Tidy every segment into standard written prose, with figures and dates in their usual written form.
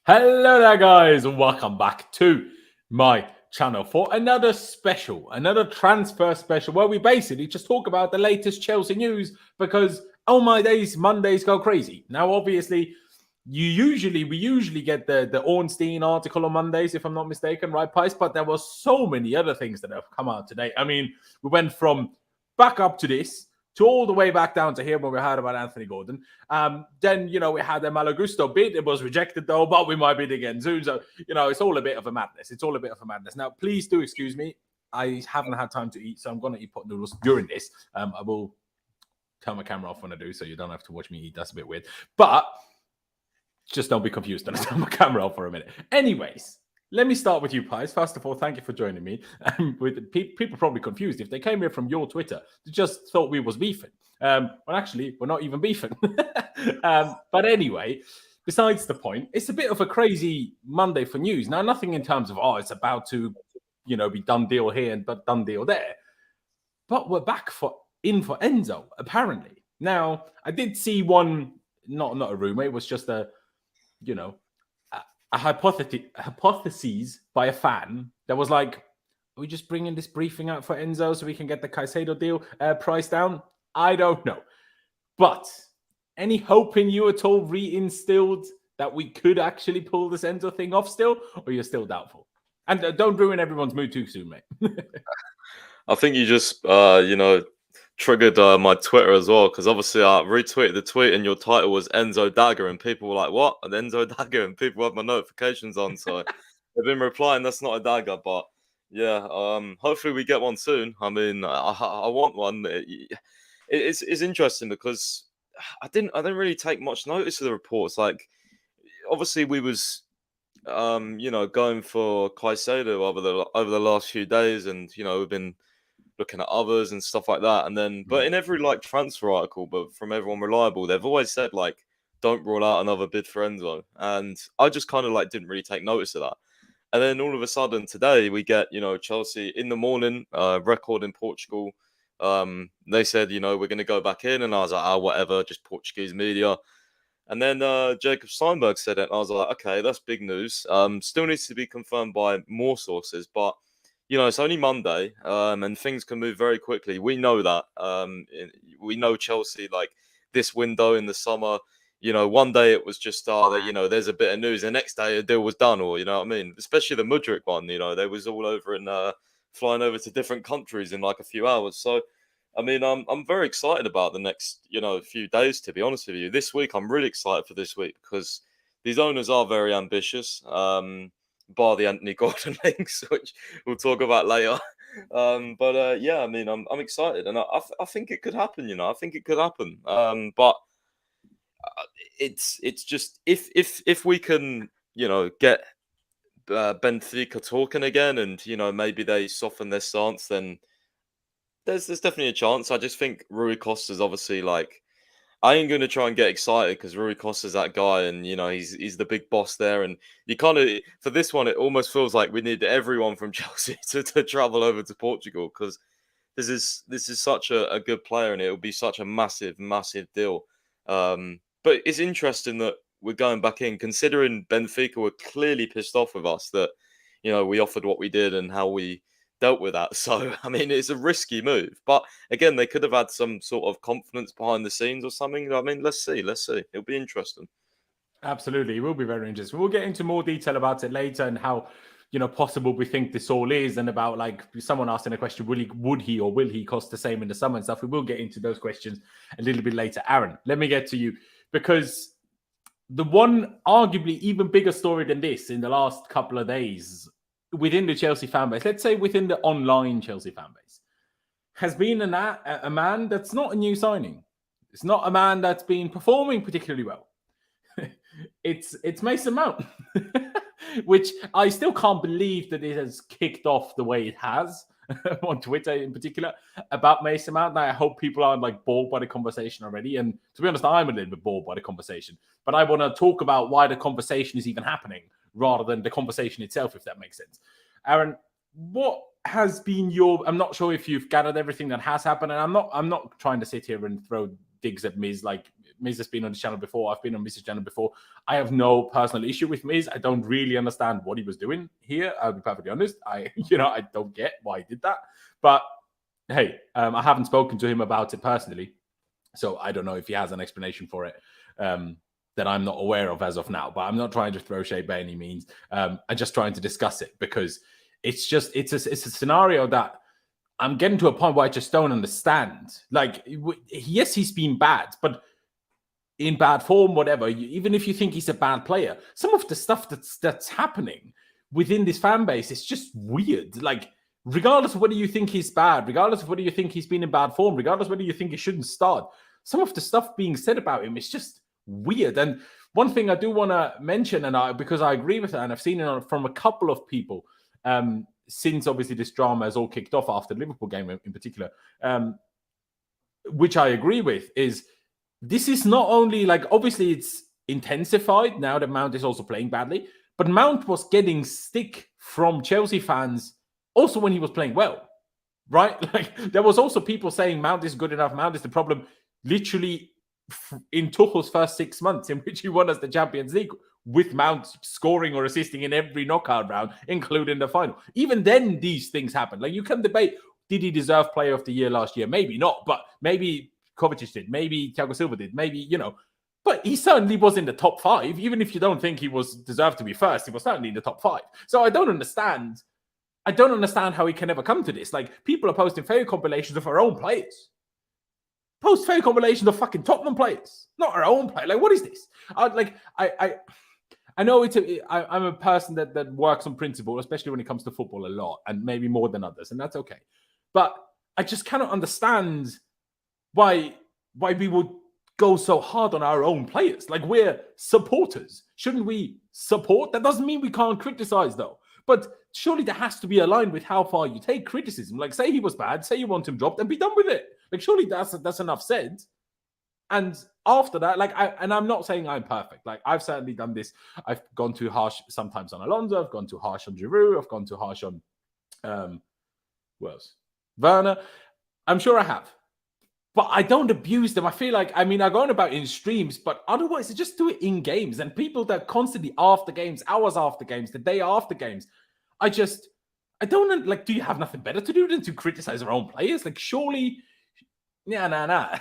Hello there, guys, and welcome back to my channel for another transfer special, where we basically just talk about the latest Chelsea news because, oh my days, Mondays go crazy. Now, obviously, we usually get the Ornstein article on Mondays, if I'm not mistaken, right, Pice? But there were so many other things that have come out today. I mean, we went from back up to this, to all the way back down to here when we heard about Anthony Gordon. Then, we had a Malo Gusto bid. It was rejected, though, but we might bid again soon. So, it's all a bit of a madness. Now, please do excuse me. I haven't had time to eat, so I'm going to eat pot noodles during this. I will turn my camera off when I do, so you don't have to watch me eat. That's a bit weird. But just don't be confused when I turn my camera off for a minute. Anyways, let me start with you, Pies. First of all, thank you for joining me. With people probably confused. If they came here from your Twitter, they just thought we was beefing. Well, actually, we're not even beefing. But anyway, besides the point, it's a bit of a crazy Monday for news. Now, nothing in terms of, it's about to, be done deal here and done deal there. But we're back in for Enzo, apparently. Now, I did see one, not a rumor, it was just a hypothesis by a fan that was like, are we just bringing this briefing out for Enzo so we can get the Caicedo deal price down? I don't know. But any hope in you at all reinstilled that we could actually pull this Enzo thing off still? Or you're still doubtful? And don't ruin everyone's mood too soon, mate. I think you just, triggered my Twitter as well, because obviously I retweeted the tweet and your title was Enzo Dagger, and people were like, what? An Enzo Dagger? And people have my notifications on, so they've been replying, that's not a dagger, but yeah, hopefully we get one soon. I mean, I want one. It's interesting because I didn't really take much notice of the reports. Like, obviously we was going for Caicedo over the last few days, and we've been looking at others and stuff like that. And then, but in every transfer article, but from everyone reliable, they've always said don't rule out another bid for Enzo. And I just kind of didn't really take notice of that. And then all of a sudden today we get, Chelsea in the morning, record in Portugal. They said, we're going to go back in. And I was like, whatever, just Portuguese media. And then Jacob Steinberg said it. And I was like, okay, that's big news. Still needs to be confirmed by more sources, but it's only Monday, and things can move very quickly. We know that. We know Chelsea, this window in the summer, one day it was just, there's a bit of news. The next day a deal was done, or, what I mean? Especially the Mudryk one, they was all over and flying over to different countries in a few hours. So, I mean, I'm very excited about the next, few days, to be honest with you. This week, I'm really excited for this week because these owners are very ambitious. Bar the Anthony Gordon links, which we'll talk about later. Yeah, I mean, I'm excited, and I think it could happen. I think it could happen. But it's just if we can, get Benfica talking again, and maybe they soften their stance, then there's definitely a chance. I just think Rui Costa's obviously I ain't going to try and get excited because Rui Costa's that guy, and he's the big boss there. And you kind of, for this one, it almost feels like we need everyone from Chelsea to travel over to Portugal, because this is such a good player, and it will be such a massive deal. But it's interesting that we're going back in, considering Benfica were clearly pissed off with us that we offered what we did and how we dealt with that. So, I mean, it's a risky move. But again, they could have had some sort of confidence behind the scenes or something. I mean, let's see. It'll be interesting. Absolutely. It will be very interesting. We'll get into more detail about it later and how, possible we think this all is, and about someone asking a question, will he cost the same in the summer and stuff. We will get into those questions a little bit later. Aaron, let me get to you, because the one arguably even bigger story than this in the last couple of days within the Chelsea fan base, let's say within the online Chelsea fan base, has been a man that's not a new signing. It's not a man that's been performing particularly well. It's Mason Mount, which I still can't believe that it has kicked off the way it has on Twitter in particular about Mason Mount. Now, I hope people aren't bored by the conversation already. And to be honest, I'm a little bit bored by the conversation. But I want to talk about why the conversation is even happening, rather than the conversation itself, if that makes sense. Aaron, what has been I'm not sure if you've gathered everything that has happened, and I'm not trying to sit here and throw digs at Miz Miz has been on the channel before. I've been on Miz's channel before. I have no personal issue with Miz. I don't really understand what he was doing here. I'll be perfectly honest. I don't get why he did that. But hey, I haven't spoken to him about it personally, so I don't know if he has an explanation for it that I'm not aware of as of now. But I'm not trying to throw shade by any means. I'm just trying to discuss it because it's a scenario that I'm getting to a point where I just don't understand. Like, yes, he's been bad, but in bad form, whatever. Even if you think he's a bad player, some of the stuff that's happening within this fan base is just weird. Like, regardless of whether you think he's bad, regardless of whether you think he's been in bad form, regardless of whether you think he shouldn't start, some of the stuff being said about him is just weird. And one thing I do want to mention, because I agree with that, and I've seen it from a couple of people, since obviously this drama has all kicked off after the Liverpool game in particular, which I agree with, is this is not only like, obviously it's intensified now that Mount is also playing badly, but Mount was getting stick from Chelsea fans also when he was playing well, right? Like, there was also people saying Mount is good enough, Mount is the problem, literally in Tuchel's first 6 months in which he won us the Champions League, with Mount scoring or assisting in every knockout round, including the final. Even then, these things happen. Like, you can debate, did he deserve Player of the Year last year? Maybe not, but maybe Kovacic did. Maybe Thiago Silva did. Maybe, but he certainly was in the top 5. Even if you don't think he was deserved to be first, he was certainly in the top 5. So I don't understand how he can ever come to this. Like, people are posting failure compilations of our own players. Post failure compilations of fucking Tottenham players, not our own player. Like, what is this? I know I'm a person that works on principle, especially when it comes to football a lot, and maybe more than others, and that's okay. But I just cannot understand why we would go so hard on our own players. Like, we're supporters. Shouldn't we support? That doesn't mean we can't criticize, though. But surely there has to be aligned with how far you take criticism. Like, say he was bad, say you want him dropped, and be done with it. Like, surely that's enough said. And after that, I'm not saying I'm perfect. Like, I've certainly done this. I've gone too harsh sometimes on Alonso. I've gone too harsh on Giroud. I've gone too harsh on, who else? Werner. I'm sure I have. But I don't abuse them. I feel like, I go on about in streams, but otherwise I just do it in games. And people that constantly after games, hours after games, the day after games, I don't, like, do you have nothing better to do than to criticize our own players? Like, surely... Nah.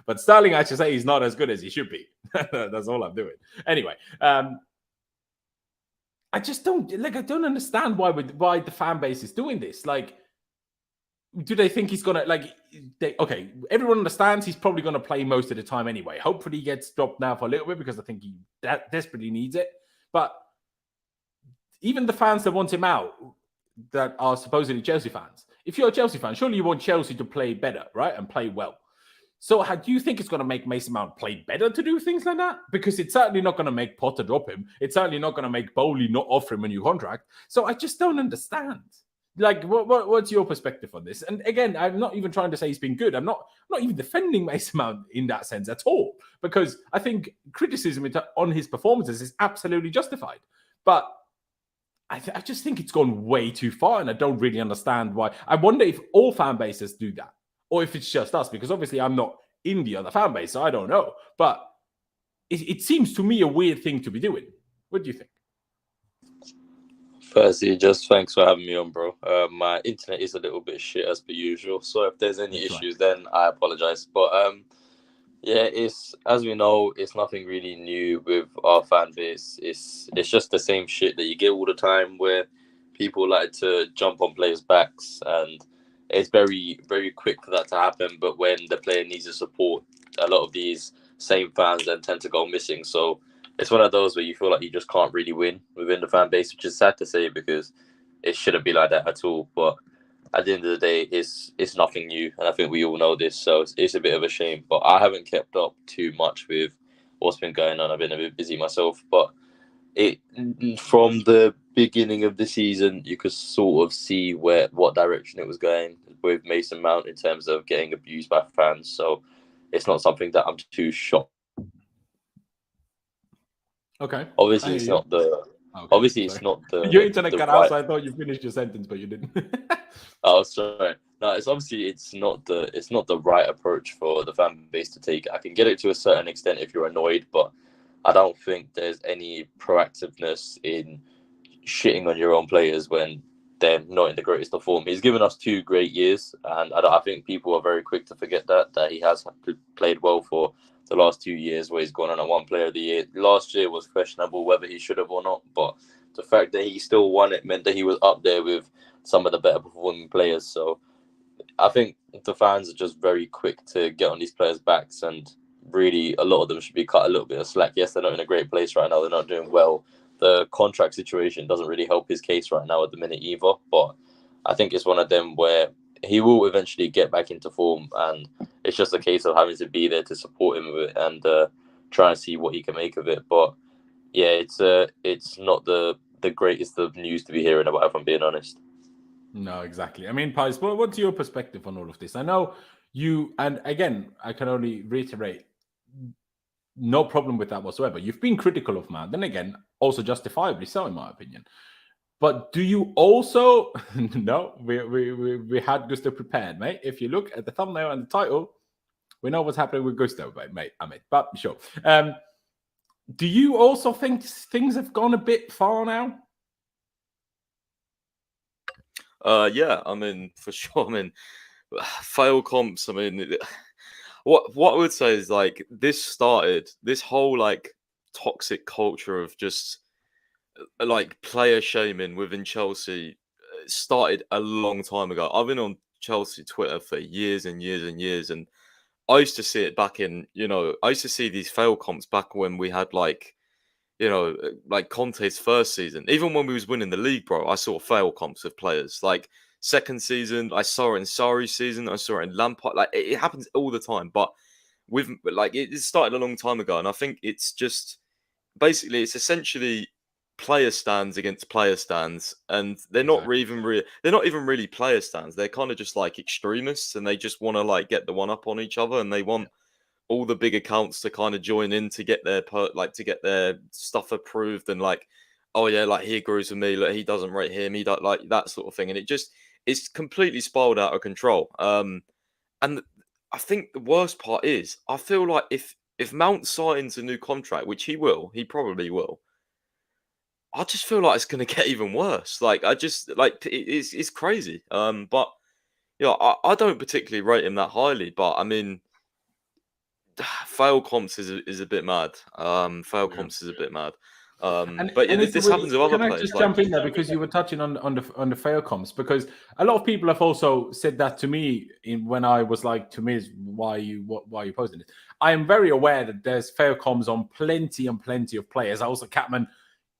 But Sterling, I should say, he's not as good as he should be. That's all I'm doing. Anyway, I just don't understand why the fan base is doing this. Like, do they think he's gonna everyone understands he's probably gonna play most of the time anyway. Hopefully he gets dropped now for a little bit because I think he desperately needs it. But even the fans that want him out, that are supposedly Chelsea fans, if you're a Chelsea fan, surely you want Chelsea to play better, right? And play well. So how do you think it's going to make Mason Mount play better to do things like that? Because it's certainly not going to make Potter drop him. It's certainly not going to make Boehly not offer him a new contract. So I just don't understand. Like, what's your perspective on this? And again, I'm not even trying to say he's been good. I'm not even defending Mason Mount in that sense at all, because I think criticism on his performances is absolutely justified. But I just think it's gone way too far, and I don't really understand why. I wonder if all fan bases do that, or if it's just us, because obviously I'm not in the other fan base, so I don't know. But it seems to me a weird thing to be doing. What do you think? Firstly, just thanks for having me on, bro. My internet is a little bit shit as per usual, so if there's any issues, then I apologize. But yeah, it's, as we know, it's nothing really new with our fan base. It's just the same shit that you get all the time, where people like to jump on players' backs, and it's very, very quick for that to happen. But when the player needs the support, a lot of these same fans then tend to go missing. So it's one of those where you feel like you just can't really win within the fan base, which is sad to say because it shouldn't be like that at all. But at the end of the day, it's nothing new, and I think we all know this, so it's a bit of a shame. But I haven't kept up too much with what's been going on. I've been a bit busy myself, but from the beginning of the season, you could sort of see what direction it was going with Mason Mount in terms of getting abused by fans. So it's not something that I'm too shocked. Okay. Obviously, it's not the. Okay, obviously, sorry. It's not the. Your internet cut out, so I thought you finished your sentence, but you didn't. Oh, sorry. No, it's not the right approach for the fan base to take. I can get it to a certain extent if you're annoyed, but I don't think there's any proactiveness in shitting on your own players when they're not in the greatest of form. He's given us 2 great years, and I think people are very quick to forget that he has played well for the last 2 years, where he's gone on a One Player of the Year. Last year was questionable whether he should have or not, but the fact that he still won it meant that he was up there with some of the better performing players. So I think the fans are just very quick to get on these players' backs, and really a lot of them should be cut a little bit of slack. Yes, they're not in a great place right now. They're not doing well. The contract situation doesn't really help his case right now at the minute either. But I think it's one of them where he will eventually get back into form, and it's just a case of having to be there to support him with it and try and see what he can make of it. But yeah, it's not the greatest of news to be hearing about, if I'm being honest. No, exactly. I mean, Pies, what's your perspective on all of this? I know you, and again, I can only reiterate, no problem with that whatsoever. You've been critical of Man, then again, also justifiably so, in my opinion. But do you also no? We had Gusto prepared, mate. If you look at the thumbnail and the title, we know what's happening with Gusto, mate. But sure. Do you also think things have gone a bit far now? Yeah, I mean, for sure. I mean, fail comps. I mean, what I would say is like this whole like toxic culture of just like player shaming within Chelsea started a long time ago. I've been on Chelsea Twitter for years and years and years, and I used to see it back in, I used to see these fail comps back when we had like, like Conte's first season. Even when we was winning the league, bro, I saw fail comps of players. Like second season, I saw it in Sarri's season, I saw it in Lampard. Like it happens all the time, but it started a long time ago, and I think it's just basically it's essentially player stands against player stands, and they're not even really player stands. They're kind of just like extremists, and they just want to like get the one up on each other, and they want all the big accounts to kind of join in to get their to get their stuff approved, and like, oh yeah, like he agrees with me, like he doesn't rate him, he don't like that sort of thing, and it's completely spiraled out of control. And I think the worst part is I feel like if Mount signs a new contract, which he probably will, I just feel like it's going to get even worse. Like I just like it's crazy. But I don't particularly rate him that highly. But I mean, fail comps is a bit mad. Fail comps is a bit mad. But this happens with other players. Can I just jump in there because you were touching on the fail comps? Because a lot of people have also said that to me when I was like, to me, why are you posting this? I am very aware that there's fail comps on plenty and plenty of players. Also, Catman.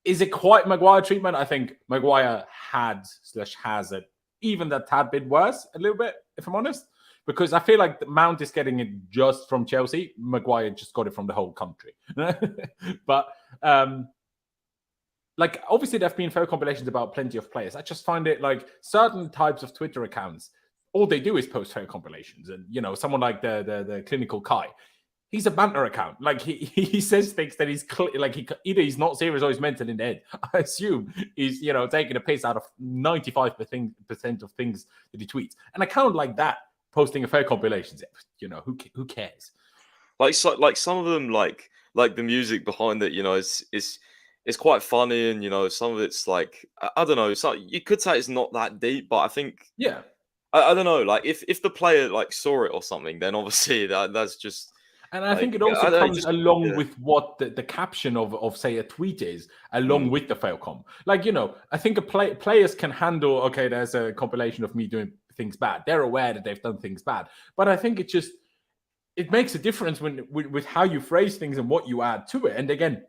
Is it quite Maguire treatment? I think Maguire has it even that tad bit worse, a little bit, if I'm honest, because I feel like the Mount is getting it just from Chelsea. Maguire just got it from the whole country. But like obviously there have been fair compilations about plenty of players. I just find it like certain types of Twitter accounts, all they do is post fair compilations, and someone like the clinical Kai. He's a banter account. Like he says things that he's either he's not serious or he's mental in the head. I assume he's taking a piss out of 95% of things that he tweets. An account like that posting a fair compilations, who cares? Like some of them, like the music behind it, it's quite funny, and some of it's like I don't know. So you could say it's not that deep, but I think I don't know. Like if the player like saw it or something, then obviously that's just. And I think it also comes along with what the caption of say a tweet is, along with the fail comp. Like, I think players can handle, okay, there's a compilation of me doing things bad. They're aware that they've done things bad. But I think it makes a difference with how you phrase things and what you add to it. And again,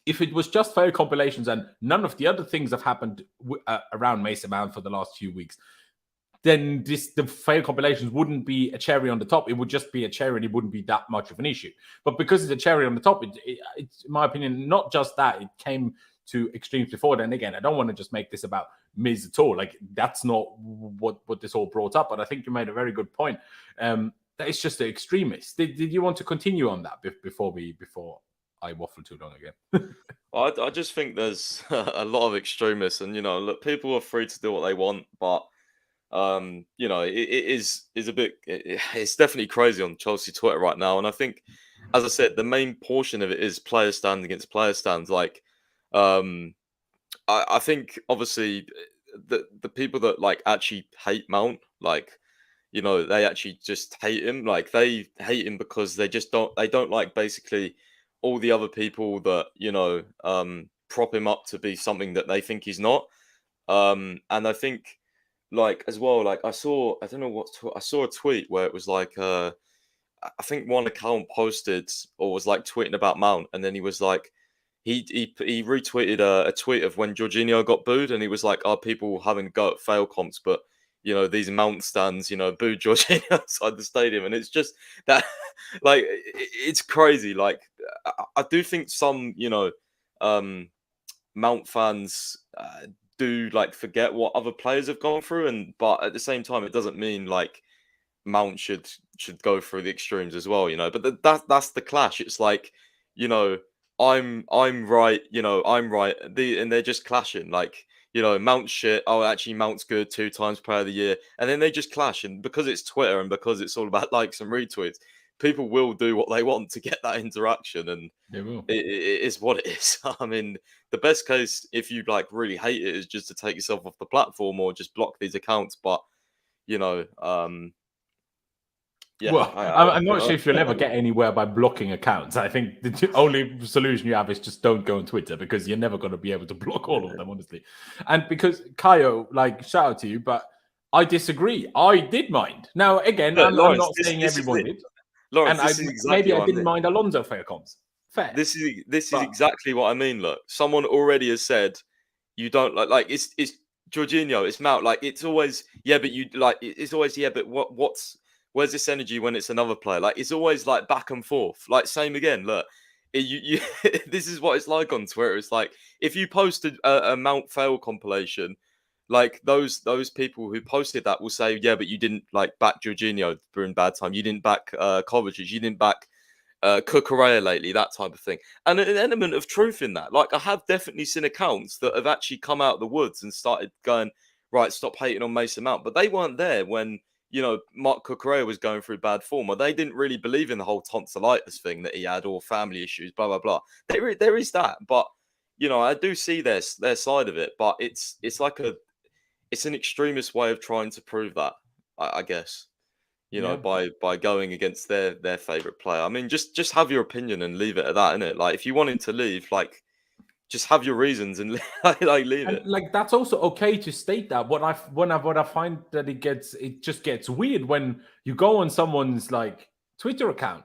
if it was just fail compilations and none of the other things have happened around Mason Mount for the last few weeks, then the fail compilations wouldn't be a cherry on the top. It would just be a cherry, and it wouldn't be that much of an issue. But because it's a cherry on the top, it's, in my opinion, not just that. It came to extremes before. Then again, I don't want to just make this about Miz at all. Like, that's not what this all brought up. But I think you made a very good point. That it's just the extremists. Did you want to continue on that before I waffle too long again? I just think there's a lot of extremists, and look, people are free to do what they want, but you know, it is a bit. It's definitely crazy on Chelsea Twitter right now, and I think, as I said, the main portion of it is player stand against player stands. Like, I think obviously the people that like actually hate Mount, like, you know, they actually just hate him. Like, they hate him because they don't like basically all the other people that, you know, prop him up to be something that they think he's not. And I think, like, as well, like, I saw I saw a tweet where it was like, I think one account posted or was like tweeting about Mount, and then he was like, he retweeted a tweet of when Jorginho got booed, and he was like, "Are people having a go at fail comps?" But, you know, these Mount stands, you know, booed Jorginho outside the stadium, and it's just that, like, it's crazy. Like, I do think some, you know, Mount fans do like forget what other players have gone through, but at the same time, it doesn't mean like Mount should go through the extremes as well, you know. But that's the clash. It's like, you know, I'm right, you know, I'm right, and they're just clashing. Like, you know, Mount's shit. Oh, actually, Mount's good, 2 times player of the year, and then they just clash. And because it's Twitter and because it's all about likes and retweets, people will do what they want to get that interaction, and They will. it is what it is. I mean, the best case, if you like really hate it, is just to take yourself off the platform or just block these accounts. But, you know, yeah, Well, I'm you not know. sure if you'll ever get anywhere by blocking accounts. I think the only solution you have is just don't go on Twitter, because you're never going to be able to block all of them, honestly. And because Kaio, like, shout out to you, but I disagree. I did mind. Now, again, Look, I'm Laurenz, not saying this is everyone it. did. Laurenz, And this is exactly maybe I what I didn't mean. mind Alonso fair comms. Fair. This is But- exactly what I mean. Look, someone already has said you don't like it's Jorginho, it's Mount. Like, it's always, yeah, but you like it's always, yeah, but where's this energy when it's another player? Like, it's always like back and forth. Like, same again. Look, you this is what it's like on Twitter. It's like if you posted a Mount fail compilation, like those people who posted that will say, yeah, but you didn't like back Jorginho during bad time. You didn't back Kovacic. You didn't back Cucurella lately, that type of thing. And an element of truth in that. Like, I have definitely seen accounts that have actually come out of the woods and started going, right, stop hating on Mason Mount. But they weren't there when, you know, Mark Cucurella was going through bad form, or they didn't really believe in the whole tonsillitis thing that he had, or family issues, blah, blah, blah. There is that. But, you know, I do see their side of it. But it's like it's an extremist way of trying to prove that, I guess. You know, by going against their favorite player. I mean, just have your opinion and leave it at that, innit? Like, if you want him to leave, like, just have your reasons and like leave it. Like, that's also okay to state that. What I find that it just gets weird when you go on someone's like Twitter account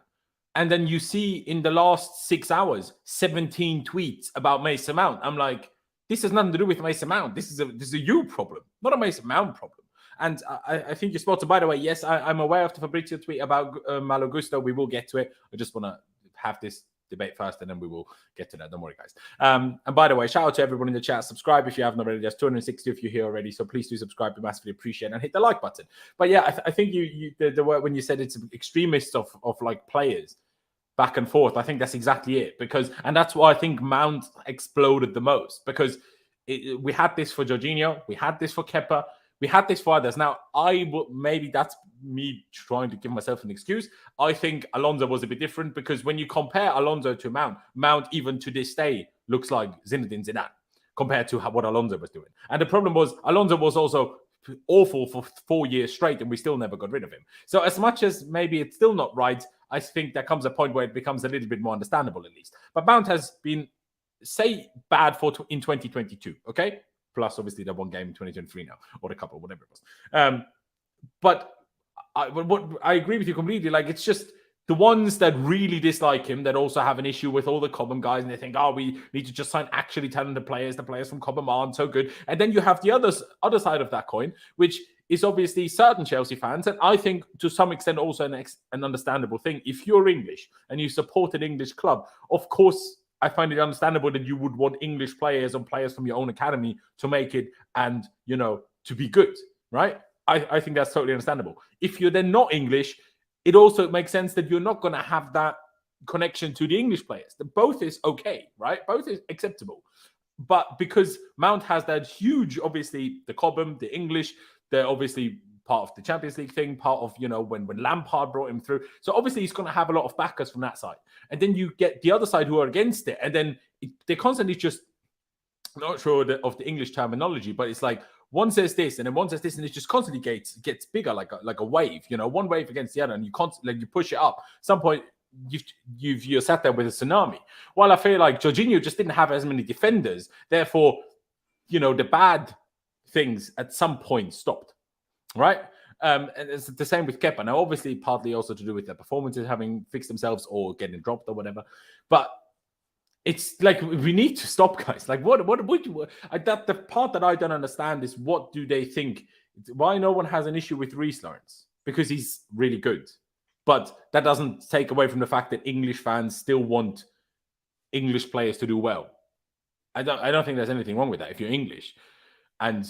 and then you see in the last 6 hours 17 tweets about Mason Mount. I'm like, this has nothing to do with Mason Mount. This is a you problem, not a Mason Mount problem. And I think you're spot on. By the way, yes, I'm aware of the Fabrizio tweet about Malo Gusto. We will get to it. I just want to have this debate first, and then we will get to that. Don't worry, guys. And by the way, shout out to everyone in the chat. Subscribe if you haven't already. There's 260 if you're here already, so please do subscribe. We massively appreciate it, and hit the like button. But yeah, I think the word when you said it's extremists of like players back and forth, I think that's exactly it. And that's why I think Mount exploded the most, because we had this for Jorginho, we had this for Kepa. We had this for others. Now, maybe that's me trying to give myself an excuse. I think Alonso was a bit different, because when you compare Alonso to Mount even to this day looks like Zinedine Zidane compared to what Alonso was doing. And the problem was Alonso was also awful for 4 years straight, and we still never got rid of him. So as much as maybe it's still not right, I think there comes a point where it becomes a little bit more understandable, at least. But Mount has been, say, bad in 2022, okay? Plus, obviously, the one game in 2023 now, or a couple, whatever it was. But I agree with you completely. Like, it's just the ones that really dislike him that also have an issue with all the Cobham guys, and they think, oh, we need to just sign actually talented players. The players from Cobham aren't so good. And then you have the other side of that coin, which is obviously certain Chelsea fans, and I think to some extent also an understandable thing. If you're English and you support an English club, of course, I find it understandable that you would want English players and players from your own academy to make it and, you know, to be good, right? I think that's totally understandable. If you're then not English, it also makes sense that you're not going to have that connection to the English players. Both is okay, right? Both is acceptable. But because Mount has that huge, obviously, the Cobham, the English, They're obviously part of the Champions League thing, part of, when Lampard brought him through. So obviously he's going to have a lot of backers from that side. And then you get the other side who are against it. And then they're constantly just, I'm not sure of the English terminology, but it's like one says this and then one says this, and it just constantly gets bigger, like a wave, one wave against the other, and you constantly you push it up. At some point, you're sat there with a tsunami. While I feel like Jorginho just didn't have as many defenders, therefore, the bad things at some point stopped. Right? And it's the same with Kepa. Now, obviously, partly also to do with their performances having fixed themselves or getting dropped or whatever. But it's like, we need to stop, guys. Like, what the part that I don't understand is, what do they think? Why no one has an issue with Reece, Laurenz? Because he's really good. But that doesn't take away from the fact that English fans still want English players to do well. I don't think there's anything wrong with that if you're English. And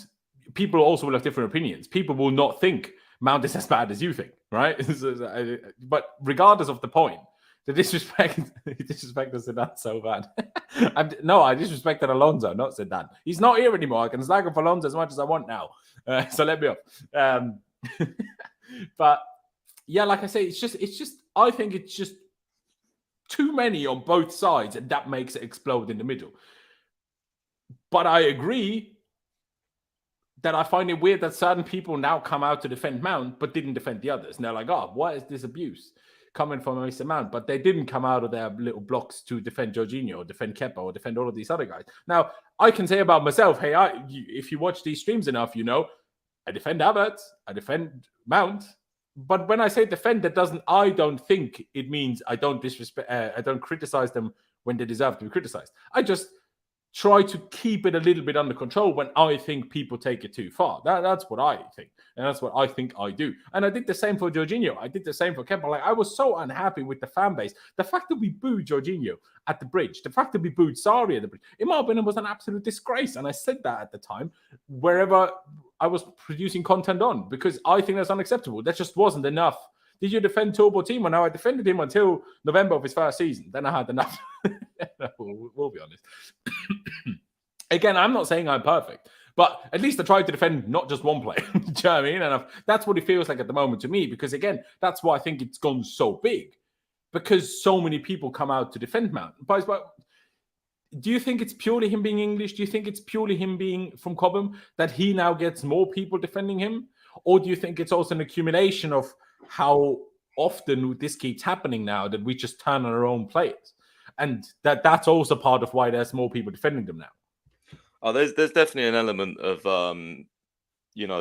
people also will have different opinions. People will not think Mount is as bad as you think, right? But regardless of the point, the disrespect is Zidane so bad. I disrespected Alonso, not Zidane. He's not here anymore. I can slag up Alonso as much as I want now. So let me off. But yeah, like I say, it's just. I think it's just too many on both sides, and that makes it explode in the middle. But I agree that I find it weird that certain people now come out to defend Mount, but didn't defend the others. And they're like, oh, what is this abuse coming from Mason Mount? But they didn't come out of their little blocks to defend Jorginho or defend Kepa or defend all of these other guys. Now, I can say about myself, hey, if you watch these streams enough, I defend Havertz, I defend Mount. But when I say defend, I don't think it means I don't criticize them when they deserve to be criticized. I just try to keep it a little bit under control when I think people take it too far. That's what I think. And that's what I think I do. And I did the same for Jorginho. I did the same for Kepa. Like, I was so unhappy with the fan base. The fact that we booed Jorginho at the bridge, the fact that we booed Sarri at the bridge, in my opinion, was an absolute disgrace. And I said that at the time, wherever I was producing content on, because I think that's unacceptable. That just wasn't enough. Did you defend Turbo Timo? Now, I defended him until November of his first season. Then I had enough. We'll be honest. Again, I'm not saying I'm perfect, but at least I tried to defend not just one player. Do you know what I mean? And that's what it feels like at the moment to me, because again, that's why I think it's gone so big, because so many people come out to defend Mount. But do you think it's purely him being English? Do you think it's purely him being from Cobham that he now gets more people defending him? Or do you think it's also an accumulation of how often this keeps happening now, that we just turn on our own players? And that's also part of why there's more people defending them now. Oh, there's definitely an element of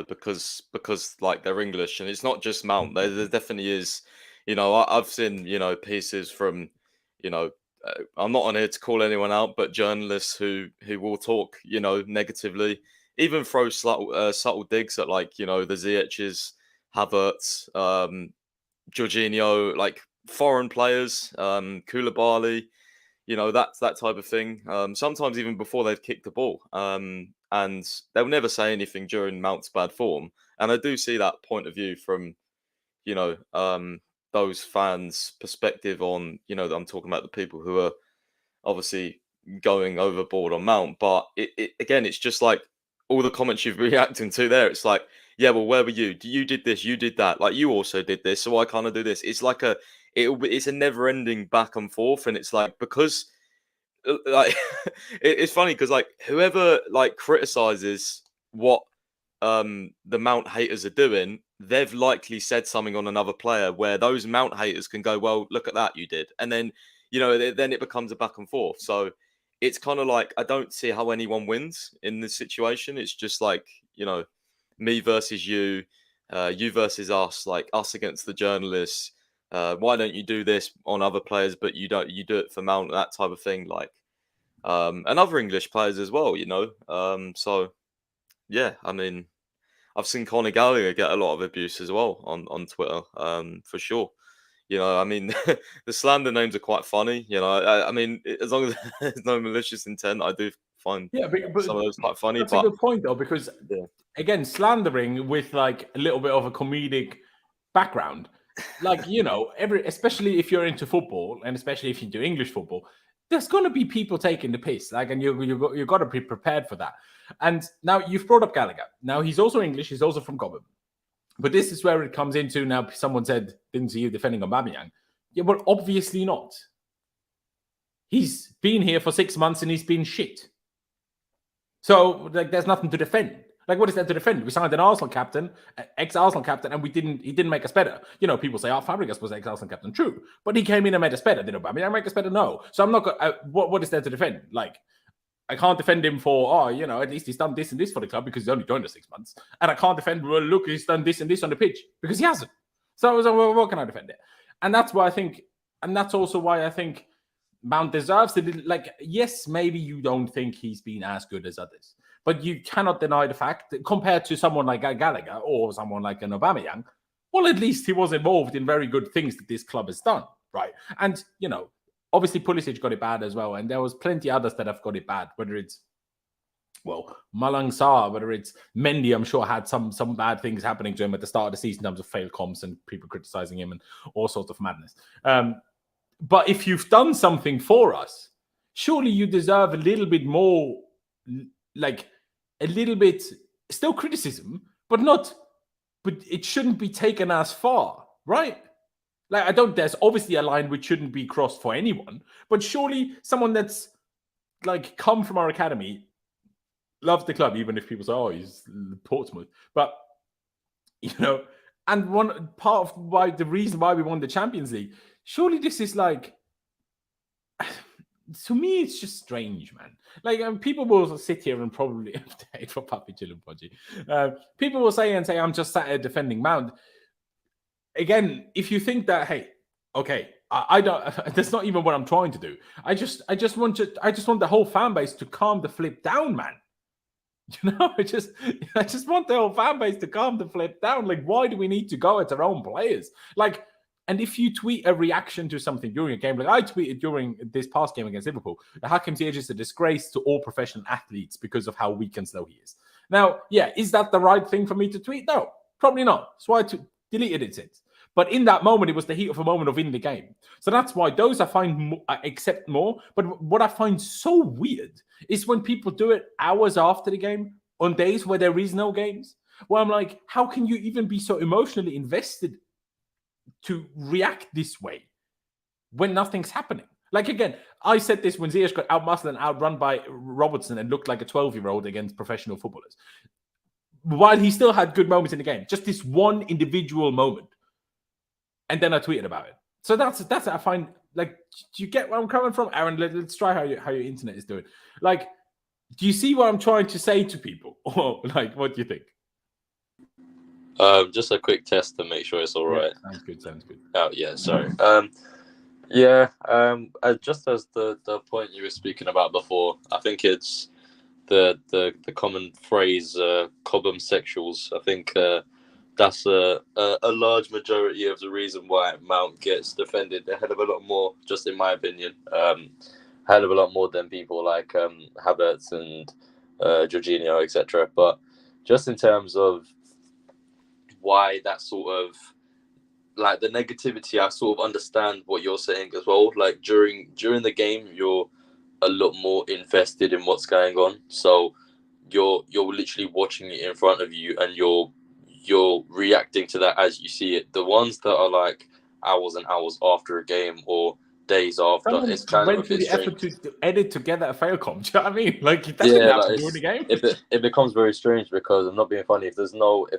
because like they're English, and it's not just Mount. There definitely is. I've seen pieces from I'm not on here to call anyone out, but journalists who will talk negatively, even throw subtle digs at the Ziyech's, Havertz, Jorginho, like foreign players, Koulibaly. That's that type of thing. Sometimes even before they've kicked the ball. And they'll never say anything during Mount's bad form. And I do see that point of view from, those fans' perspective on, I'm talking about the people who are obviously going overboard on Mount. But again, it's just like all the comments you've reacting to there. It's like, yeah, well, where were you? You did this, you did that. Like, you also did this, so I kind of do this. It's like it's a never-ending back and forth, and it's like, because like it's funny because like whoever like criticizes what the Mount haters are doing, they've likely said something on another player where those Mount haters can go, well, look at that, you did, and then then it becomes a back and forth. So it's kind of like, I don't see how anyone wins in this situation. It's just like, me versus you, you versus us, like us against the journalists. Why don't you do this on other players, but you don't? You do it for Mount, that type of thing, like, and other English players as well, So, yeah, I mean, I've seen Conor Gallagher get a lot of abuse as well on Twitter, for sure. I mean, the slander names are quite funny. I mean, as long as there's no malicious intent, I do find but some of those quite funny. That's a good point, though, because again, slandering with like a little bit of a comedic background. Like, especially if you're into football, and especially if you do English football, there's going to be people taking the piss. Like, and you got to be prepared for that. And now you've brought up Gallagher. Now he's also English. He's also from Colwill. But this is where it comes into now. Someone said, didn't see you defending Aubameyang. Yeah, well, obviously not. He's been here for 6 months and he's been shit. So like, there's nothing to defend. Like, what is there to defend? We signed an Arsenal captain, ex-Arsenal captain, and he didn't make us better. You know, people say, Fabregas was ex-Arsenal captain. True. But he came in and made us better. Did Aubameyang make us better? No. So I'm not going what is there to defend? Like, I can't defend him for, at least he's done this and this for the club because he's only joined us 6 months. And I can't defend, well, look, he's done this and this on the pitch because he hasn't. So what can I defend it? And that's why I think, and that's also why I think Mount deserves it. Like, yes, maybe you don't think he's been as good as others, but you cannot deny the fact that compared to someone like Gallagher or someone like an Aubameyang, well, at least he was involved in very good things that this club has done, right? And, obviously Pulisic got it bad as well, and there was plenty others that have got it bad, whether it's, Malang Sarr, whether it's Mendy, I'm sure had some bad things happening to him at the start of the season in terms of failed comps and people criticizing him and all sorts of madness. But if you've done something for us, surely you deserve a little bit more, like a little bit, still criticism, but it shouldn't be taken as far, right? Like, there's obviously a line which shouldn't be crossed for anyone, but surely someone that's like come from our academy, loves the club, even if people say, he's Portsmouth. But, and one part of the reason why we won the Champions League, surely this is like, to me, it's just strange, man. Like, people will sit here and probably for Papi Chilwell, people will say, I'm just sat here defending Mount. Again, if you think that, hey, okay, I don't. That's not even what I'm trying to do. I just want the whole fan base to calm the flip down, man. I just want the whole fan base to calm the flip down. Like, why do we need to go at our own players? Like, and if you tweet a reaction to something during a game, like I tweeted during this past game against Liverpool, the Hakim Ziyech is a disgrace to all professional athletes because of how weak and slow he is. Now, yeah, is that the right thing for me to tweet? No, probably not. That's why I deleted it since. But in that moment, it was the heat of a moment of winning the game. So that's why those I accept more. But what I find so weird is when people do it hours after the game, on days where there is no games, where I'm like, how can you even be so emotionally invested to react this way when nothing's happening? Like, again, I said this when Ziyech got outmuscled and outrun by Robertson and looked like a 12-year-old against professional footballers. While he still had good moments in the game, just this one individual moment. And then I tweeted about it. So that's I find, like, do you get where I'm coming from? Aaron, let's try how your internet is doing. Like, do you see what I'm trying to say to people? Or, like, what do you think? Just a quick test to make sure it's all right. Sounds good. Oh, yeah, sorry. Just as the point you were speaking about before, I think it's the common phrase, Cobham sexuals. I think that's a large majority of the reason why Mount gets defended a hell of a lot more, just in my opinion. Hell of a lot more than people like Havertz and Jorginho, etc. But just in terms of why that sort of, like, the negativity, I sort of understand what you're saying as well. Like, during the game, you're a lot more invested in what's going on. So you're literally watching it in front of you and you're reacting to that as you see it. The ones that are like hours and hours after a game or days after, it's kind of a bit the strange. effort to edit together a fail comp. Do you know what I mean? Like, that didn't happen during the game. It becomes very strange because, I'm not being funny, if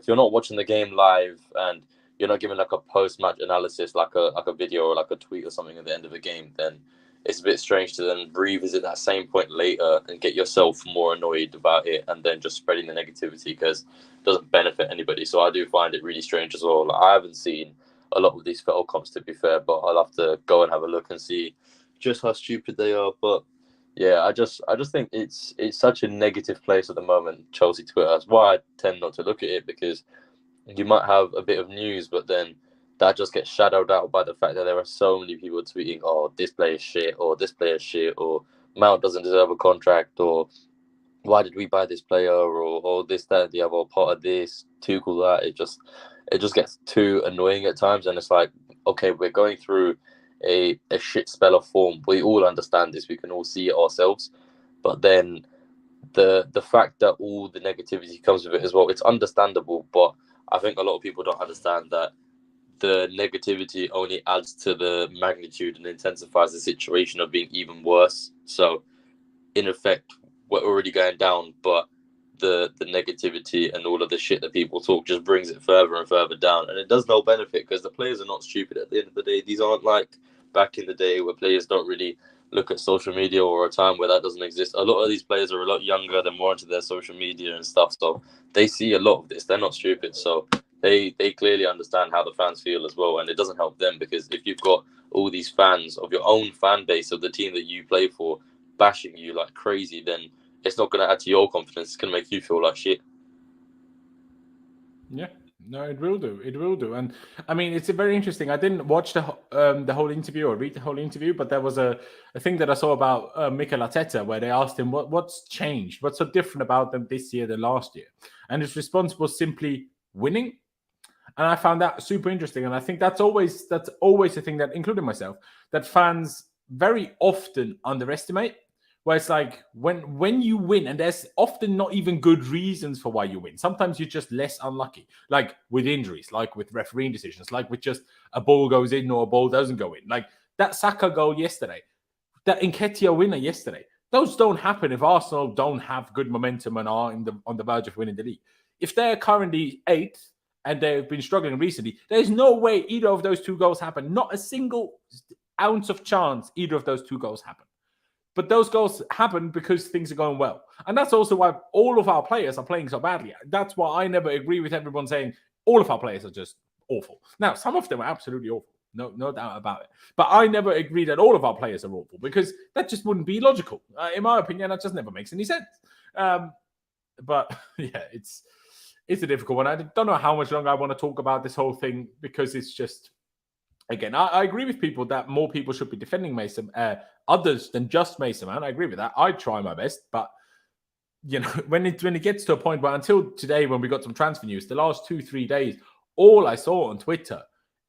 you're not watching the game live and you're not giving like a post-match analysis, like a video or like a tweet or something at the end of the game, then it's a bit strange to then revisit that same point later and get yourself more annoyed about it and then just spreading the negativity because it doesn't benefit anybody. So I do find it really strange as well. Like, I haven't seen a lot of these fail comps, to be fair, but I'll have to go and have a look and see just how stupid they are. But yeah, I just think it's such a negative place at the moment, Chelsea Twitter. That's why I tend not to look at it, because you might have a bit of news, but then that just gets shadowed out by the fact that there are so many people tweeting, oh, this player is shit, or this player is shit, or Mount doesn't deserve a contract, or why did we buy this player, or this, that, the other, part of this, Tuchel that. It just gets too annoying at times, and it's like, okay, we're going through a shit spell of form. We all understand this. We can all see it ourselves. But then the fact that all the negativity comes with it as well, it's understandable, but I think a lot of people don't understand that the negativity only adds to the magnitude and intensifies the situation of being even worse. So, in effect, we're already going down, but the negativity and all of the shit that people talk just brings it further and further down. And it does no benefit because the players are not stupid at the end of the day. These aren't like back in the day where players don't really look at social media, or a time where that doesn't exist. A lot of these players are a lot younger, they're more into their social media and stuff. So they see a lot of this. They're not stupid. So they clearly understand how the fans feel as well. And it doesn't help them because if you've got all these fans of your own fan base of the team that you play for bashing you like crazy, then it's not going to add to your confidence. It's going to make you feel like shit. Yeah, no, it will do. It will do. And I mean, it's very interesting. I didn't watch the whole interview or read the whole interview, but there was a thing that I saw about Mikel Arteta where they asked him what's changed, what's so different about them this year than last year, and his response was simply winning. And I found that super interesting. And I think that's always a thing that, including myself, that fans very often underestimate. Where it's like when you win, and there's often not even good reasons for why you win. Sometimes you're just less unlucky, like with injuries, like with refereeing decisions, like with just a ball goes in or a ball doesn't go in. Like that Saka goal yesterday, that Nketiah winner yesterday. Those don't happen if Arsenal don't have good momentum and are on the verge of winning the league. If they're currently 8th and they've been struggling recently, there's no way either of those 2 goals happen. Not a single ounce of chance either of those 2 goals happen. But those goals happen because things are going well. And that's also why all of our players are playing so badly. That's why I never agree with everyone saying all of our players are just awful. Now, some of them are absolutely awful. No doubt about it. But I never agree that all of our players are awful because that just wouldn't be logical. In my opinion, that just never makes any sense. But yeah, it's a difficult one. I don't know how much longer I want to talk about this whole thing because it's just... Again, I agree with people that more people should be defending Mason, others than just Mason Mount. I agree with that. I try my best, but you know, when it gets to a point where until today, when we got some transfer news, the last 2-3 days, all I saw on Twitter,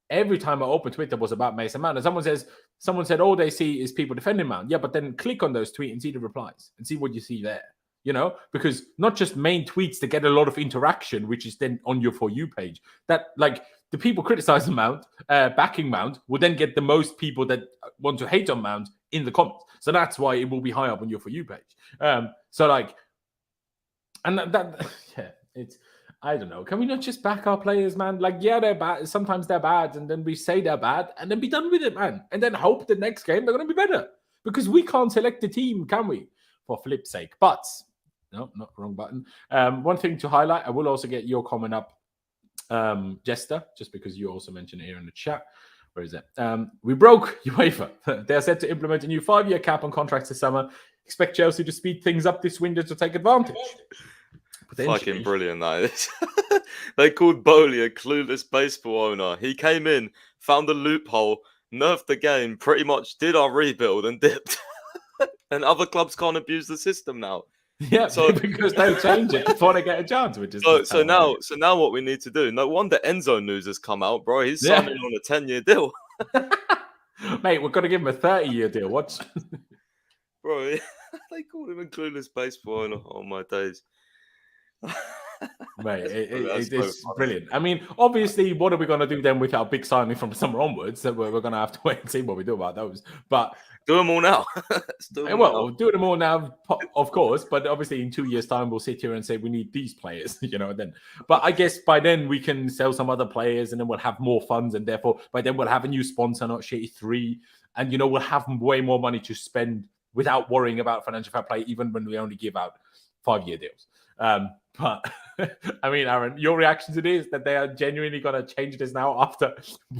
every time I opened Twitter, was about Mason Mount. And someone said all they see is people defending Mount. Yeah, but then click on those tweets and see the replies and see what you see there. You know, because not just main tweets that get a lot of interaction, which is then on your For You page. That like the people criticizing Mount, backing Mount, will then get the most people that want to hate on Mount in the comments. So that's why it will be high up on your For You page. So like, and that yeah, it's, I don't know. Can we not just back our players, man? Like, yeah, they're bad. Sometimes they're bad, and then we say they're bad, and then be done with it, man. And then hope the next game they're going to be better, because we can't select the team, can we? For flip's sake, but. No, not wrong button. One thing to highlight, I will also get your comment up, Jester, just because you also mentioned it here in the chat. Where is it? We broke UEFA. They are set to implement a new 5-year cap on contracts this summer. Expect Chelsea to speed things up this window to take advantage. Fucking brilliant, that is. They called Boehly a clueless baseball owner. He came in, found a loophole, nerfed the game, pretty much did our rebuild and dipped. And other clubs can't abuse the system now. Yeah, so because they change it before they get a chance, which is so now what we need to do. No wonder Enzo news has come out, bro. He's signing on a 10-year deal. Mate, we're gonna give him a 30-year deal. What? Bro, they called him a clueless baseball owner. Oh my days. Mate, it's brilliant. I mean, obviously, what are we going to do then with our big signing from summer onwards? So we're going to have to wait and see what we do about those. But do them all now. We'll do them all now, of course. But obviously, in 2 years' time, we'll sit here and say we need these players, you know. Then, but I guess by then we can sell some other players, and then we'll have more funds, and therefore by then we'll have a new sponsor, not Shitty 3, and you know we'll have way more money to spend without worrying about financial fair play, even when we only give out 5-year deals. But I mean, Aaron, your reaction to this, that they are genuinely going to change this now after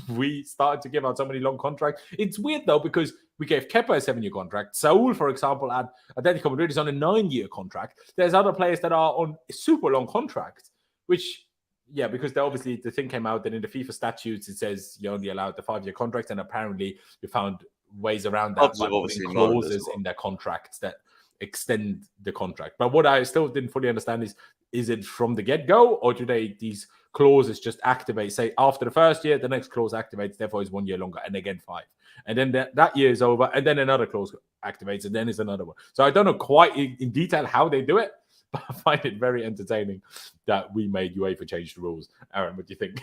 we started to give out so many long contracts. It's weird, though, because we gave Kepa a 7-year contract. Saul, for example, at Atletico Madrid is on a 9-year contract. There's other players that are on super long contracts, which, yeah, because obviously the thing came out that in the FIFA statutes, it says you're only allowed the 5-year contract, and apparently you found ways around that by putting clauses in their contracts that extend the contract. But what I still didn't fully understand is is it from the get-go, or do these clauses just activate? Say after the first year, the next clause activates, therefore it's 1 year longer, and again 5, and then that year is over, and then another clause activates, and then it's another one. So I don't know quite in detail how they do it, but I find it very entertaining that we made UEFA change the rules. Aaron, what do you think?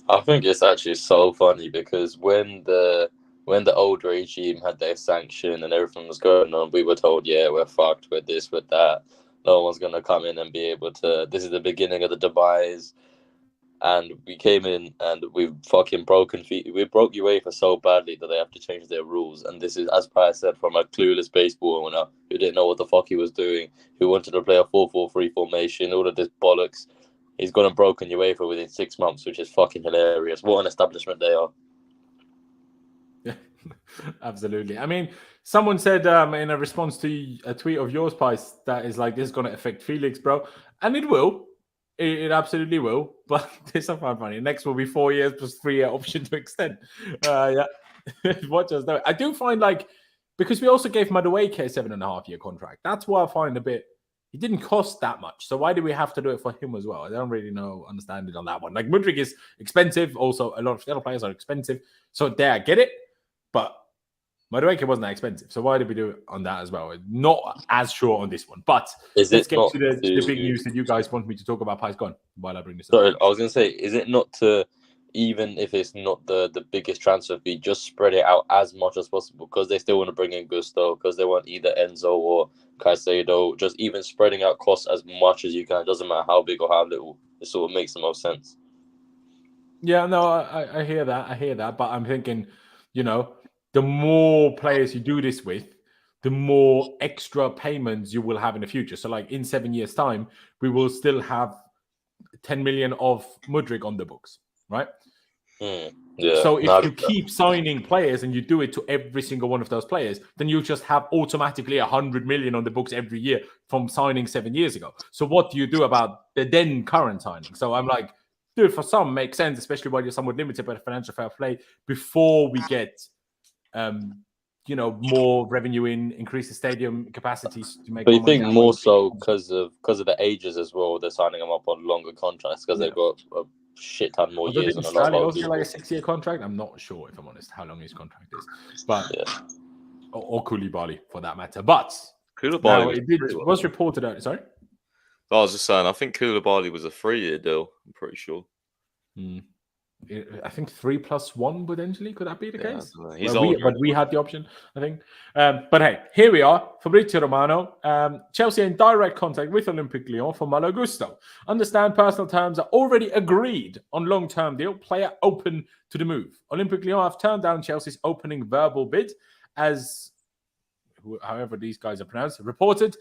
I think it's actually so funny because when the old regime had their sanction and everything was going on, we were told, yeah, we're fucked with this, with that. No one's going to come in and be able to... This is the beginning of the demise. And we came in and we've fucking we broke UEFA so badly that they have to change their rules. And this is, as Pius said, from a clueless baseball owner who didn't know what the fuck he was doing, who wanted to play a 4-4-3 formation, all of this bollocks. He's gone and broken UEFA within 6 months, which is fucking hilarious. What an establishment they are. Yeah, absolutely. I mean, someone said in a response to a tweet of yours, Pice, that is like, this is going to affect Felix, bro. And it will. It absolutely will. But this is funny. Next will be 4 years plus 3-year option to extend. Yeah. Watch us know. I do find because we also gave Mudryk a 7.5-year contract. That's why I find a bit... It didn't cost that much. So why do we have to do it for him as well? I don't really understand it on that one. Mudryk is expensive. Also, a lot of the other players are expensive. So there, I get it. But Mudryk wasn't that expensive. So why did we do it on that as well? Not as sure on this one. But let's get to the big news that you guys want me to talk about. Pies, gone while I bring this up. Sorry, I was going to say, is it not to, even if it's not the biggest transfer fee, just spread it out as much as possible because they still want to bring in Gusto, because they want either Enzo or Caicedo, just even spreading out costs as much as you can. It doesn't matter how big or how little. It sort of makes the most sense. Yeah, no, I hear that. But I'm thinking, the more players you do this with, the more extra payments you will have in the future. So in 7 years' time, we will still have 10 million of Mudryk on the books, right? Yeah. So if you keep signing players and you do it to every single one of those players, then you just have automatically 100 million on the books every year from signing 7 years ago. So what do you do about the then current signing? So I'm like, dude, for some makes sense, especially while you're somewhat limited by the financial fair play, before we get, more revenue increase the stadium capacities to make. But you think more so because of the ages as well? They're signing them up on longer contracts because they've got a shit ton more years on a lot of people. Like a 6-year contract. I'm not sure, if I'm honest, how long his contract is, but or Koulibaly for that matter. But Koulibaly was reported out. Sorry, I was just saying. I think Koulibaly was a 3-year deal. I'm pretty sure. I think 3+1 potentially. Could that be the case? But we had the option, I think. But hey, here we are. Fabrizio Romano. Chelsea in direct contact with Olympique Lyon for Malo Gusto. Understand personal terms are already agreed on long-term deal. Player open to the move. Olympique Lyon have turned down Chelsea's opening verbal bid as... however these guys are pronounced, reported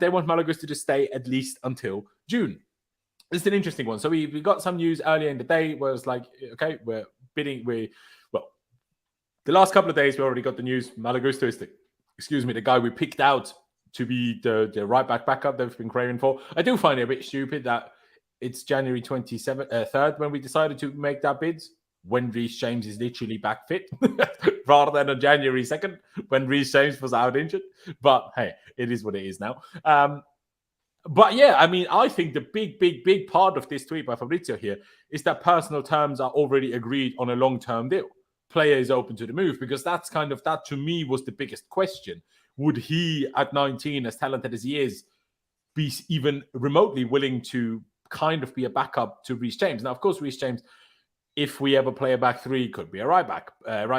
they want Malo Gusto to stay at least until June. This is an interesting one. So we got some news earlier in the day where it's like, okay, we're bidding. The last couple of days we already got the news. Malo Gusto is the guy we picked out to be the right back backup that we've been craving for. I do find it a bit stupid that it's January 3rd when we decided to make that bid, when Reece James is literally back fit, rather than on January 2nd when Reece James was out injured. But hey, it is what it is now. But yeah, I mean, I think the big part of this tweet by Fabrizio here is that personal terms are already agreed on a long-term deal. Player is open to the move, because that's that to me was the biggest question. Would he, at 19, as talented as he is, be even remotely willing to kind of be a backup to Reece James? Now, of course, Reece James, if we ever play a back three, could be a right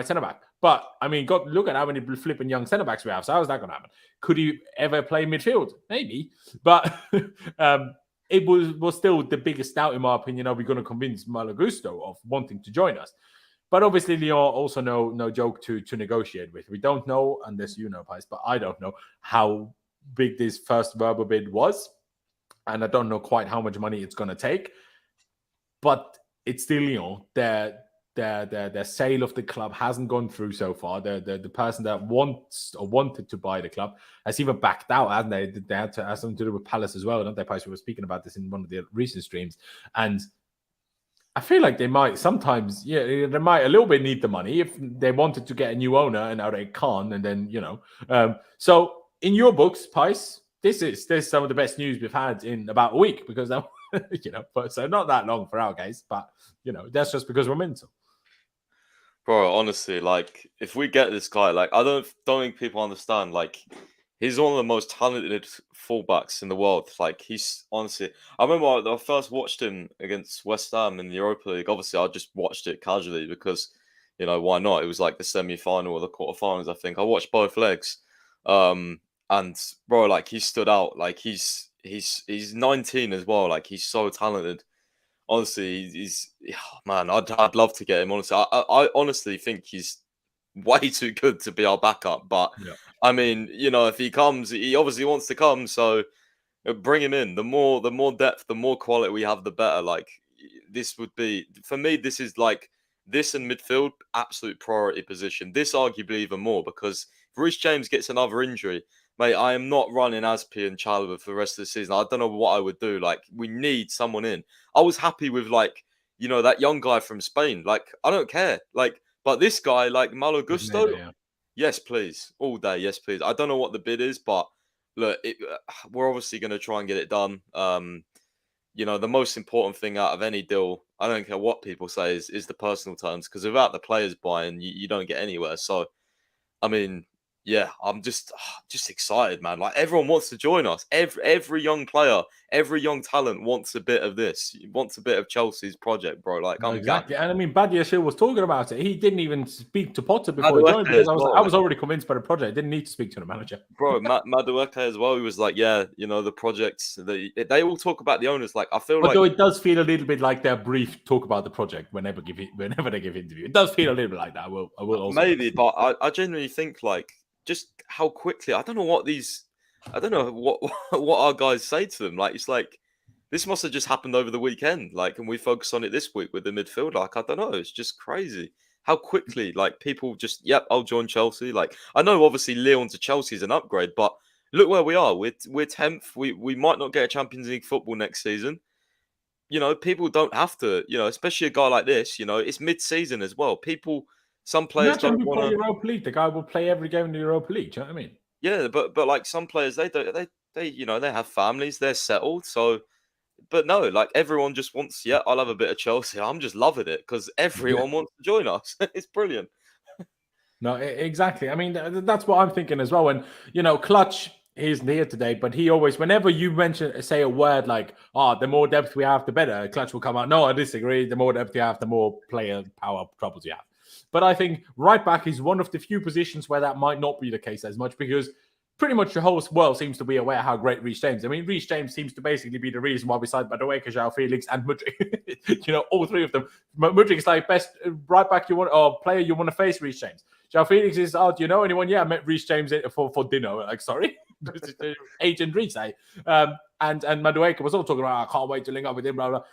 centre back. But I mean, look at how many flipping young centre backs we have. So how is that going to happen? Could he ever play midfield? Maybe. But it was still the biggest doubt, in my opinion. Are we going to convince Malo Gusto of wanting to join us? But obviously, Lyon also no joke to negotiate with. We don't know, unless you know, Pies, but I don't know how big this first verbal bid was. And I don't know quite how much money it's going to take. But it's still Lyon. The sale of the club hasn't gone through so far. The person that wants or wanted to buy the club has even backed out, hasn't they? They had to have something to do with Palace as well, don't they? We were speaking about this in one of the recent streams. And I feel like they might sometimes, they might a little bit need the money if they wanted to get a new owner and now they can't. And then, so in your books, Pice, this is some of the best news we've had in about a week because but so not that long for our case, but that's just because we're mental. Bro, honestly, like if we get this guy, like I don't think people understand. Like he's one of the most talented fullbacks in the world. Like he's honestly, I remember I first watched him against West Ham in the Europa League. Obviously, I just watched it casually because why not? It was like the semi-final or the quarterfinals. I think I watched both legs. And bro, like he stood out. Like he's 19 as well. Like he's so talented. Honestly, man. I'd love to get him. Honestly, I honestly think he's way too good to be our backup. But I mean, if he comes, he obviously wants to come. So bring him in. The more depth, the more quality we have, the better. Like this would be for me. This is like this in midfield, absolute priority position. This arguably even more because if Reece James gets another injury, mate, I am not running Aspi and Chalobah for the rest of the season. I don't know what I would do. Like, we need someone in. I was happy with, like, that young guy from Spain. Like, I don't care. Like, but this guy, like, Malo Gusto, yes, please. All day, yes, please. I don't know what the bid is, but look, we're obviously going to try and get it done. The most important thing out of any deal, I don't care what people say, is the personal terms. Because without the players buying, you don't get anywhere. So, I mean... yeah, I'm just excited, man. Like everyone wants to join us. Every young player, every young talent wants a bit of this. Wants a bit of Chelsea's project, bro. Like I'm exactly. And I mean, Badiashile was talking about it. He didn't even speak to Potter before he joined because I was already convinced by the project. Didn't need to speak to the manager, bro. Mudryk as well. He was like, yeah, the projects. They all talk about the owners. Like I feel although it does feel a little bit like their brief talk about the project whenever they give interview. It does feel a little bit like that. I will also maybe, but I genuinely think like. Just how quickly I don't know what our guys say to them. Like it's like this must have just happened over the weekend. Like, and we focus on it this week with the midfield. Like I don't know, it's just crazy how quickly like people just I'll join Chelsea. Like I know obviously Lyon to Chelsea is an upgrade, but look where we are. We're 10th. We might not get a Champions League football next season. People don't have to. Especially a guy like this. It's mid-season as well. Some players don't want to. Europa League. The guy will play every game in the Europa League. Do you know what I mean? Yeah, but like some players, they don't. They have families. They're settled. So, but no, like everyone just wants. Yeah, I'll have a bit of Chelsea. I'm just loving it because everyone wants to join us. It's brilliant. No, exactly. I mean, that's what I'm thinking as well. And Clutch isn't here today, but he always, whenever you say a word like, the more depth we have, the better. Clutch will come out. No, I disagree. The more depth you have, the more player power troubles you have. But I think right back is one of the few positions where that might not be the case as much because pretty much the whole world seems to be aware how great Reece James. I mean, Reece James seems to basically be the reason why we signed Benoit, Joao Felix, and Mudryk. All three of them. Mudryk is like best right back you want or player you want to face Reece James. Joao Felix is, do you know anyone? Yeah, I met Reece James for dinner. Like, sorry, Agent Reece, eh? And Mudryk was all talking about, I can't wait to link up with him, blah blah.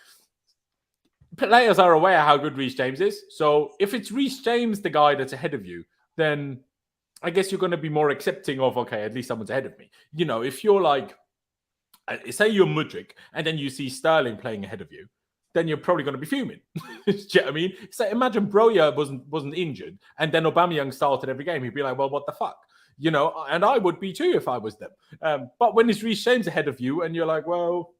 Players are aware how good Reece James is. So if it's Reece James, the guy that's ahead of you, then I guess you're going to be more accepting of, okay, at least someone's ahead of me. If you're like, say you're Mudryk, and then you see Sterling playing ahead of you, then you're probably going to be fuming. Do you know what I mean? So imagine Broja wasn't injured, and then Aubameyang started every game. He'd be like, well, what the fuck? And I would be too if I was them. But when it's Reece James ahead of you, and you're like, well,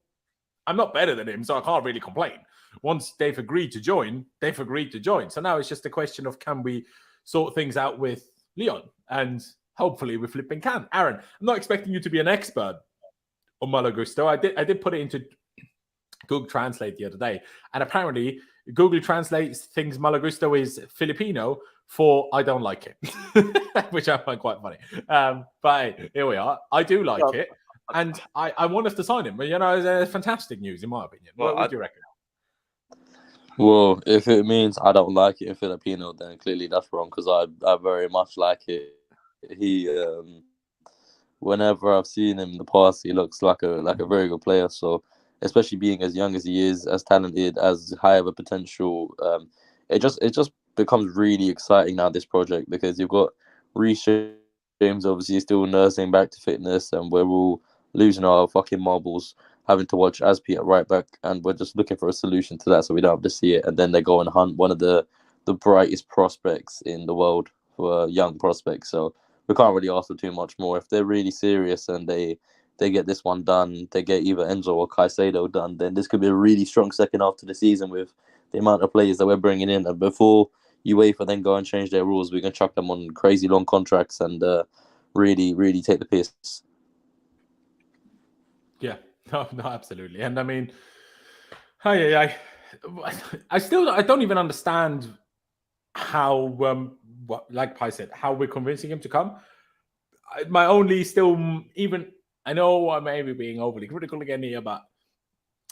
I'm not better than him, so I can't really complain. Once they've agreed to join, they've agreed to join. So now it's just a question of can we sort things out with Lyon? And hopefully we flipping can. Aaron, I'm not expecting you to be an expert on Malo Gusto. I did put it into Google Translate the other day. And apparently Google translates things Malo Gusto is Filipino for I don't like it, which I find quite funny. But here we are. I do like it. And I want us to sign him. But, it's fantastic news in my opinion. What do you reckon? Well, if it means I don't like it in Filipino, then clearly that's wrong because I very much like it. He, whenever I've seen him in the past, he looks like a very good player. So, especially being as young as he is, as talented, as high of a potential, it just becomes really exciting now, this project, because you've got Reece James obviously still nursing back to fitness, and we're all losing our fucking marbles, having to watch Aspi at right back, and we're just looking for a solution to that so we don't have to see it. And then they go and hunt one of the brightest prospects in the world for young prospects. So we can't really ask for too much more. If they're really serious and they they get this one done, they get either Enzo or Caicedo done, then this could be a really strong second half to the season with the amount of players that we're bringing in. And before UEFA then go and change their rules, we can chuck them on crazy long contracts and really, really take the piss. Yeah, no, absolutely. And I mean, I don't even understand how, like Pi said, how we're convincing him to come. My only I know I may be being overly critical again here, but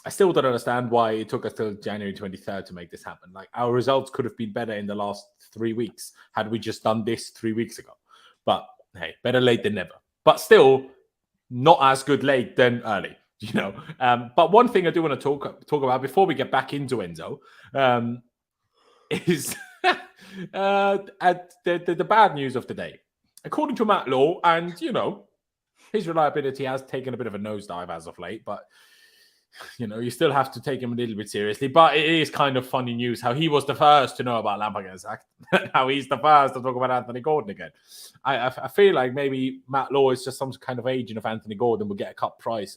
I still don't understand why it took us till January 23rd to make this happen. Like, our results could have been better in the last 3 weeks had we just done this 3 weeks ago. But hey, better late than never. But still, not as good late than early, you know. But one thing I do want to talk about before we get back into Enzo is the bad news of the day. According to Matt Law, and, you know, his reliability has taken a bit of a nosedive as of late, but, you know, you still have to take him a little bit seriously. But it is kind of funny news how he was the first to know about Lampard getting sacked, how he's the first to talk about Anthony Gordon again. I feel like maybe Matt Law is just some kind of agent of Anthony Gordon, will get a cut price,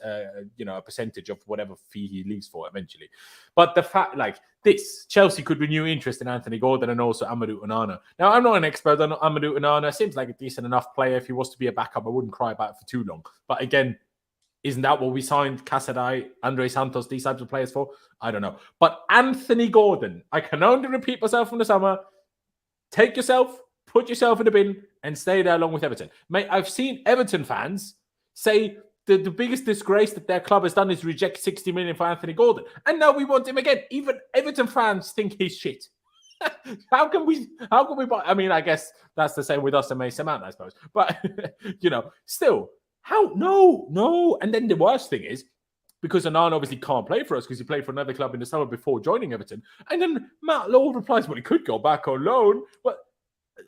you know, a percentage of whatever fee he leaves for eventually. But the fact, like, this, Chelsea could renew interest in Anthony Gordon and also Amadou Onana. Now, I'm not an expert on Amadou Onana. Seems like a decent enough player. If he was to be a backup, I wouldn't cry about it for too long. But again, isn't that what we signed Casadei, Andrey Santos, these types of players for? I don't know. But Anthony Gordon, I can only repeat myself from the summer. Take yourself, put yourself in the bin, and stay there along with Everton. Mate, I've seen Everton fans say the biggest disgrace that their club has done is reject 60 million for Anthony Gordon. And now we want him again. Even Everton fans think he's shit. How can we buy? I mean, I guess that's the same with us and Mason Mount, I suppose. But, you know, still, how? No. And then the worst thing is, because Onana obviously can't play for us because he played for another club in the summer before joining Everton. And then Matt Law replies, well, he could go back on loan. But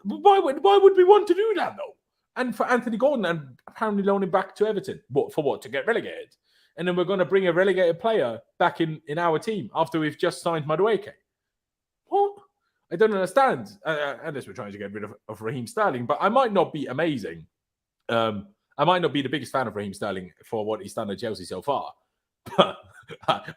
why would we want to do that, though? And for Anthony Gordon, and apparently loan him back to Everton. For what? To get relegated? And then we're going to bring a relegated player back in our team after we've just signed Mudryk. What? I don't understand. Unless we're trying to get rid of Raheem Sterling. But I might not be amazing. I might not be the biggest fan of Raheem Sterling for what he's done at Chelsea so far. But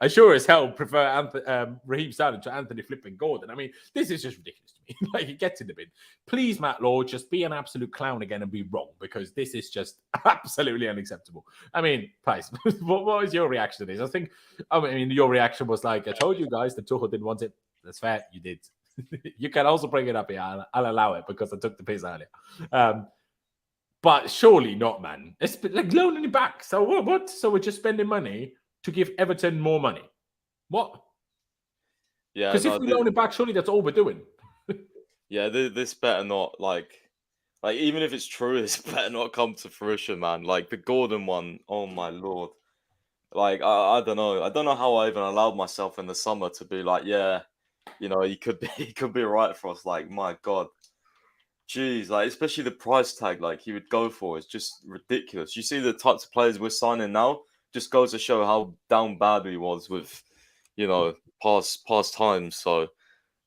I sure as hell prefer Raheem Sterling to Anthony flipping Gordon. I mean, this is just ridiculous to me. Like, it gets in the bin. Please, Matt Law, just be an absolute clown again and be wrong, because this is just absolutely unacceptable. I mean, Price, what was your reaction to this? I mean, your reaction was like, I told you guys that Tuchel didn't want it. That's fair. You did. You can also bring it up here. I'll allow it because I took the piss earlier. But surely not, man. It's like loaning it back. So what? So we're just spending money to give Everton more money. What? Yeah. Because if we loan it back, surely that's all we're doing. Yeah, this better not, like even if it's true, this better not come to fruition, man. Like the Gordon one, oh my lord. Like I don't know. I don't know how I even allowed myself in the summer to be like, yeah, you know, he could be right for us. Like, my God. Jeez, like, especially the price tag like he would go for is just ridiculous. You see the types of players we're signing now, just goes to show how down bad he was with, you know, past times. So,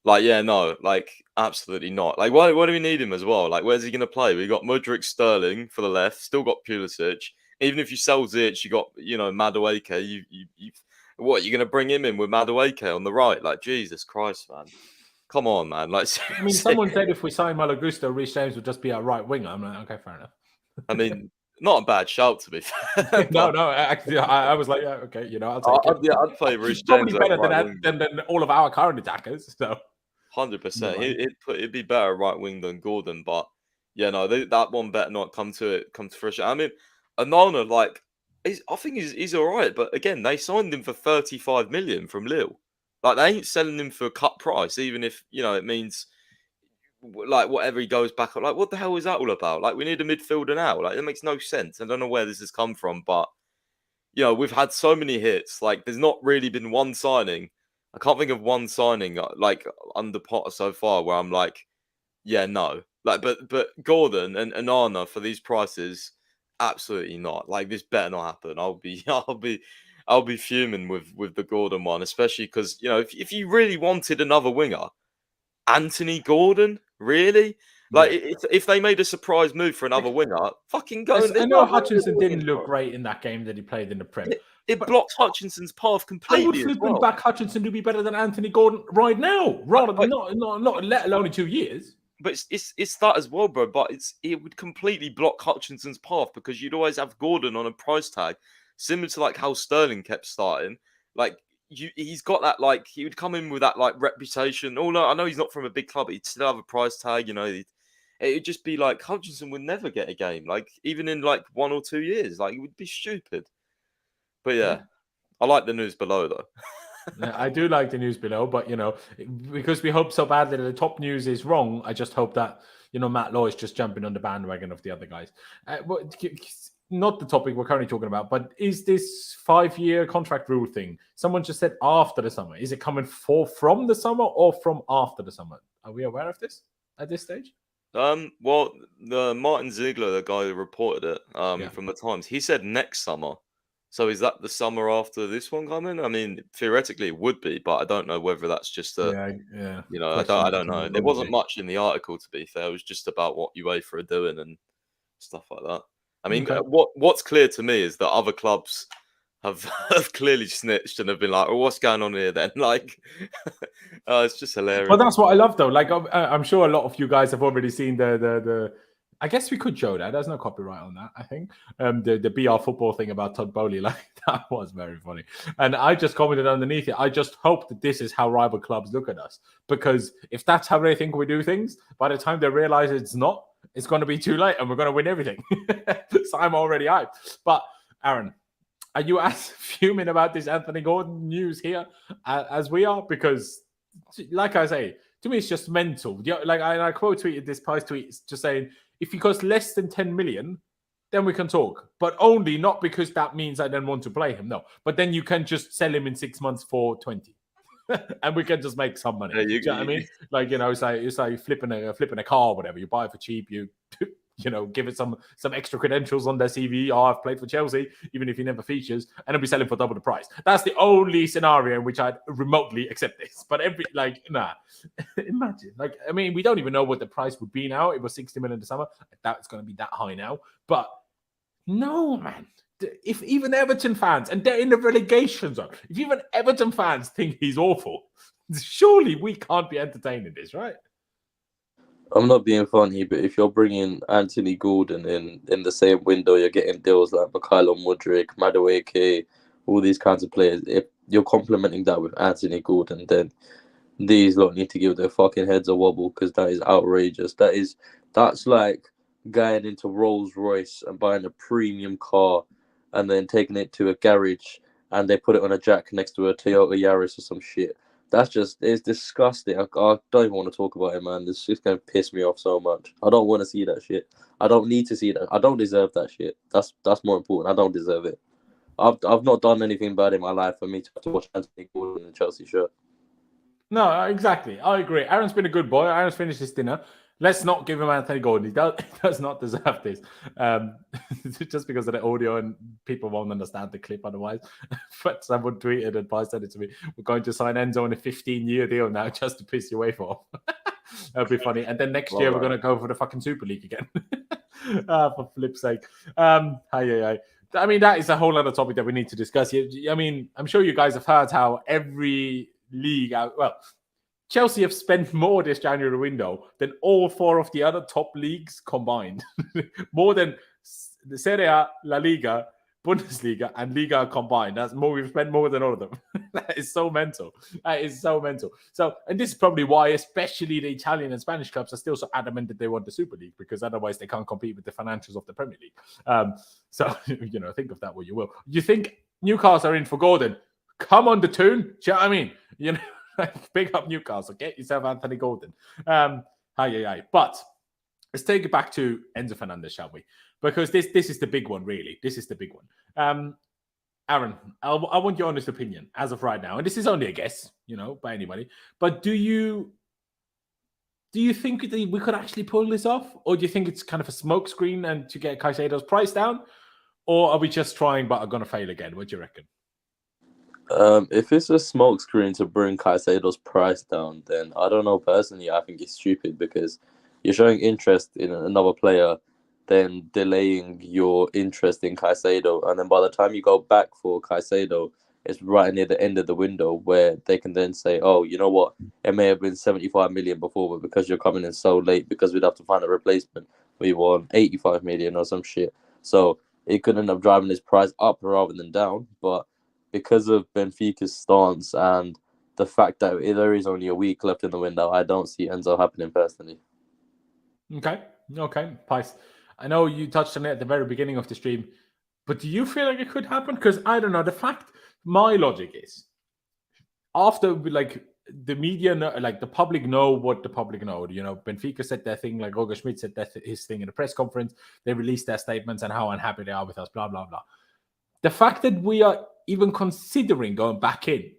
like, yeah, no, like, absolutely not. Like, why do we need him as well? Like, where's he going to play? We got Mudryk, Sterling for the left, still got Pulisic. Even if you sell Ziyech, you got, you know, Madueke. You what, you're going to bring him in with Madueke on the right? Like, Jesus Christ, man. Come on, man. Like, I mean, someone said if we sign Malo Gusto, Reece James would just be our right winger. I'm like, okay, fair enough. I mean, not a bad shout, to be fair. No, actually, I was like, yeah, okay, you know, I'll take it. Yeah, I'd play Reece James. Probably better than all of our current attackers. So 100%. It'd be better right wing than Gordon, but yeah, no, that one better not come to fruition. I mean, Onana, like, I think he's all right, but again, they signed him for 35 million from Lille. Like, they ain't selling him for a cut price, even if, you know, it means, like, whatever he goes back up. Like, what the hell is that all about? Like, we need a midfielder now. Like, that makes no sense. I don't know where this has come from, but, you know, we've had so many hits. Like, there's not really been one signing. I can't think of one signing, like, under Potter so far where I'm like, yeah, no. Like, but Gordon and Onana for these prices, absolutely not. Like, this better not happen. I'll be fuming with the Gordon one, especially because, you know, if you really wanted another winger, Anthony Gordon, really? Like, Yeah. if they made a surprise move for another winger, fucking go. I know Hutchinson didn't look great in that game that he played in the Prem. It But blocks Hutchinson's path I completely would as flip well. and back Hutchinson to be better than Anthony Gordon right now, rather than not let alone in 2 years. But it's that as well, bro. But it would completely block Hutchinson's path because you'd always have Gordon on a price tag, similar to like how Sterling kept starting. Like he's got that, like, he would come in with that like reputation. Oh no, I know he's not from a big club, but he'd still have a price tag. You know, it'd just be like Hutchinson would never get a game, like even in like 1 or 2 years. Like, it would be stupid. But yeah. I like the news below, though. I do like the news below, but, because we hope so badly that the top news is wrong, I just hope that, Matt Law is just jumping on the bandwagon of the other guys. Not the topic we're currently talking about, but is this 5-year contract rule thing? Someone just said after the summer. Is it coming from the summer or from after the summer? Are we aware of this at this stage? Well, the Martin Ziegler, the guy who reported it, from the Times, he said next summer. So is that the summer after this one coming? I mean, theoretically it would be, but I don't know whether that's just yeah. I don't know. There wasn't much in the article, to be fair. It was just about what UEFA are doing and stuff like that. I mean, what's clear to me is that other clubs have clearly snitched and have been like, "Oh, what's going on here?" Then, like, it's just hilarious. Well, that's what I love, though. Like, I'm sure a lot of you guys have already seen the. I guess we could show that. There's no copyright on that, I think. The BR football thing about Todd Boehly, like, that was very funny. And I just commented underneath it. I just hope that this is how rival clubs look at us. Because if that's how they think we do things, by the time they realize it's not, it's going to be too late and we're going to win everything. So I'm already hyped. But, Aaron, are you as fuming about this Anthony Gordon news here as we are? Because, like I say, to me, it's just mental. Like, I quote tweeted this Price tweet just saying, if he costs less than 10 million, then we can talk. But only not because that means I then want to play him. No. But then you can just sell him in 6 months for 20. And we can just make some money. Do you know what I mean? Like, it's like flipping a car or whatever. You buy it for cheap, you give it some extra credentials on their CV. Oh, I've played for Chelsea, even if he never features, and then we sell him for double the price. That's the only scenario in which I'd remotely accept this. But imagine. Like, I mean, we don't even know what the price would be now. It was 60 million in the summer. I doubt it's going to be that high now. But no, man. If even Everton fans, and they're in the relegation zone, if even Everton fans think he's awful, surely we can't be entertaining this, right? I'm not being funny, but if you're bringing Anthony Gordon in the same window, you're getting deals like Mikhailo Mudryk, Madueke, all these kinds of players. If you're complementing that with Anthony Gordon, then these lot need to give their fucking heads a wobble, because that is outrageous. That's like going into Rolls Royce and buying a premium car and then taking it to a garage and they put it on a jack next to a Toyota Yaris or some shit. It's disgusting. I don't even want to talk about it, man. It's just going to piss me off so much. I don't want to see that shit. I don't need to see that. I don't deserve that shit. That's more important. I don't deserve it. I've not done anything bad in my life for me to have to watch Anthony Gordon in a Chelsea shirt. No, exactly. I agree. Aaron's been a good boy. Aaron's finished his dinner. Let's not give him Anthony Gordon. He does not deserve this. Just because of the audio and people won't understand the clip otherwise. But someone tweeted and Price said it to me. We're going to sign Enzo on a 15-year deal now just to piss you away off. That'll be funny. And then next year we're going to go for the fucking Super League again. For flip's sake. I mean, that is a whole other topic that we need to discuss. I mean, I'm sure you guys have heard how every league Chelsea have spent more this January window than all 4 of the other top leagues combined. More than the Serie A, La Liga, Bundesliga, and Liga combined. We've spent more than all of them. That is so mental. So, and this is probably why, especially the Italian and Spanish clubs are still so adamant that they want the Super League, because otherwise they can't compete with the financials of the Premier League. So, think of that what you will. You think Newcastle are in for Gordon? Come on the tune. Do you know what I mean? Big up Newcastle. Get yourself Anthony Gordon. But let's take it back to Enzo Fernandez, shall we? Because this is the big one, really. This is the big one. Aaron, I want your honest opinion as of right now. And this is only a guess, by anybody. But do you think that we could actually pull this off? Or do you think it's kind of a smokescreen and to get Caicedo's price down? Or are we just trying but are going to fail again? What do you reckon? If it's a smokescreen to bring Caicedo's price down, then I don't know. Personally, I think it's stupid, because you're showing interest in another player, then delaying your interest in Caicedo, and then by the time you go back for Caicedo, it's right near the end of the window where they can then say, oh, you know what, it may have been 75 million before, but because you're coming in so late, because we'd have to find a replacement, we want 85 million or some shit. So it could end up driving his price up rather than down. But because of Benfica's stance and the fact that there is only a week left in the window, I don't see Enzo happening personally. Okay, Pice. I know you touched on it at the very beginning of the stream, but do you feel like it could happen? Because I don't know. The fact, my logic is, after like the media, like the public know what the public know. You know, Benfica said their thing, like Roger Schmidt said his thing in a press conference. They released their statements and how unhappy they are with us, blah, blah, blah. The fact that we are even considering going back in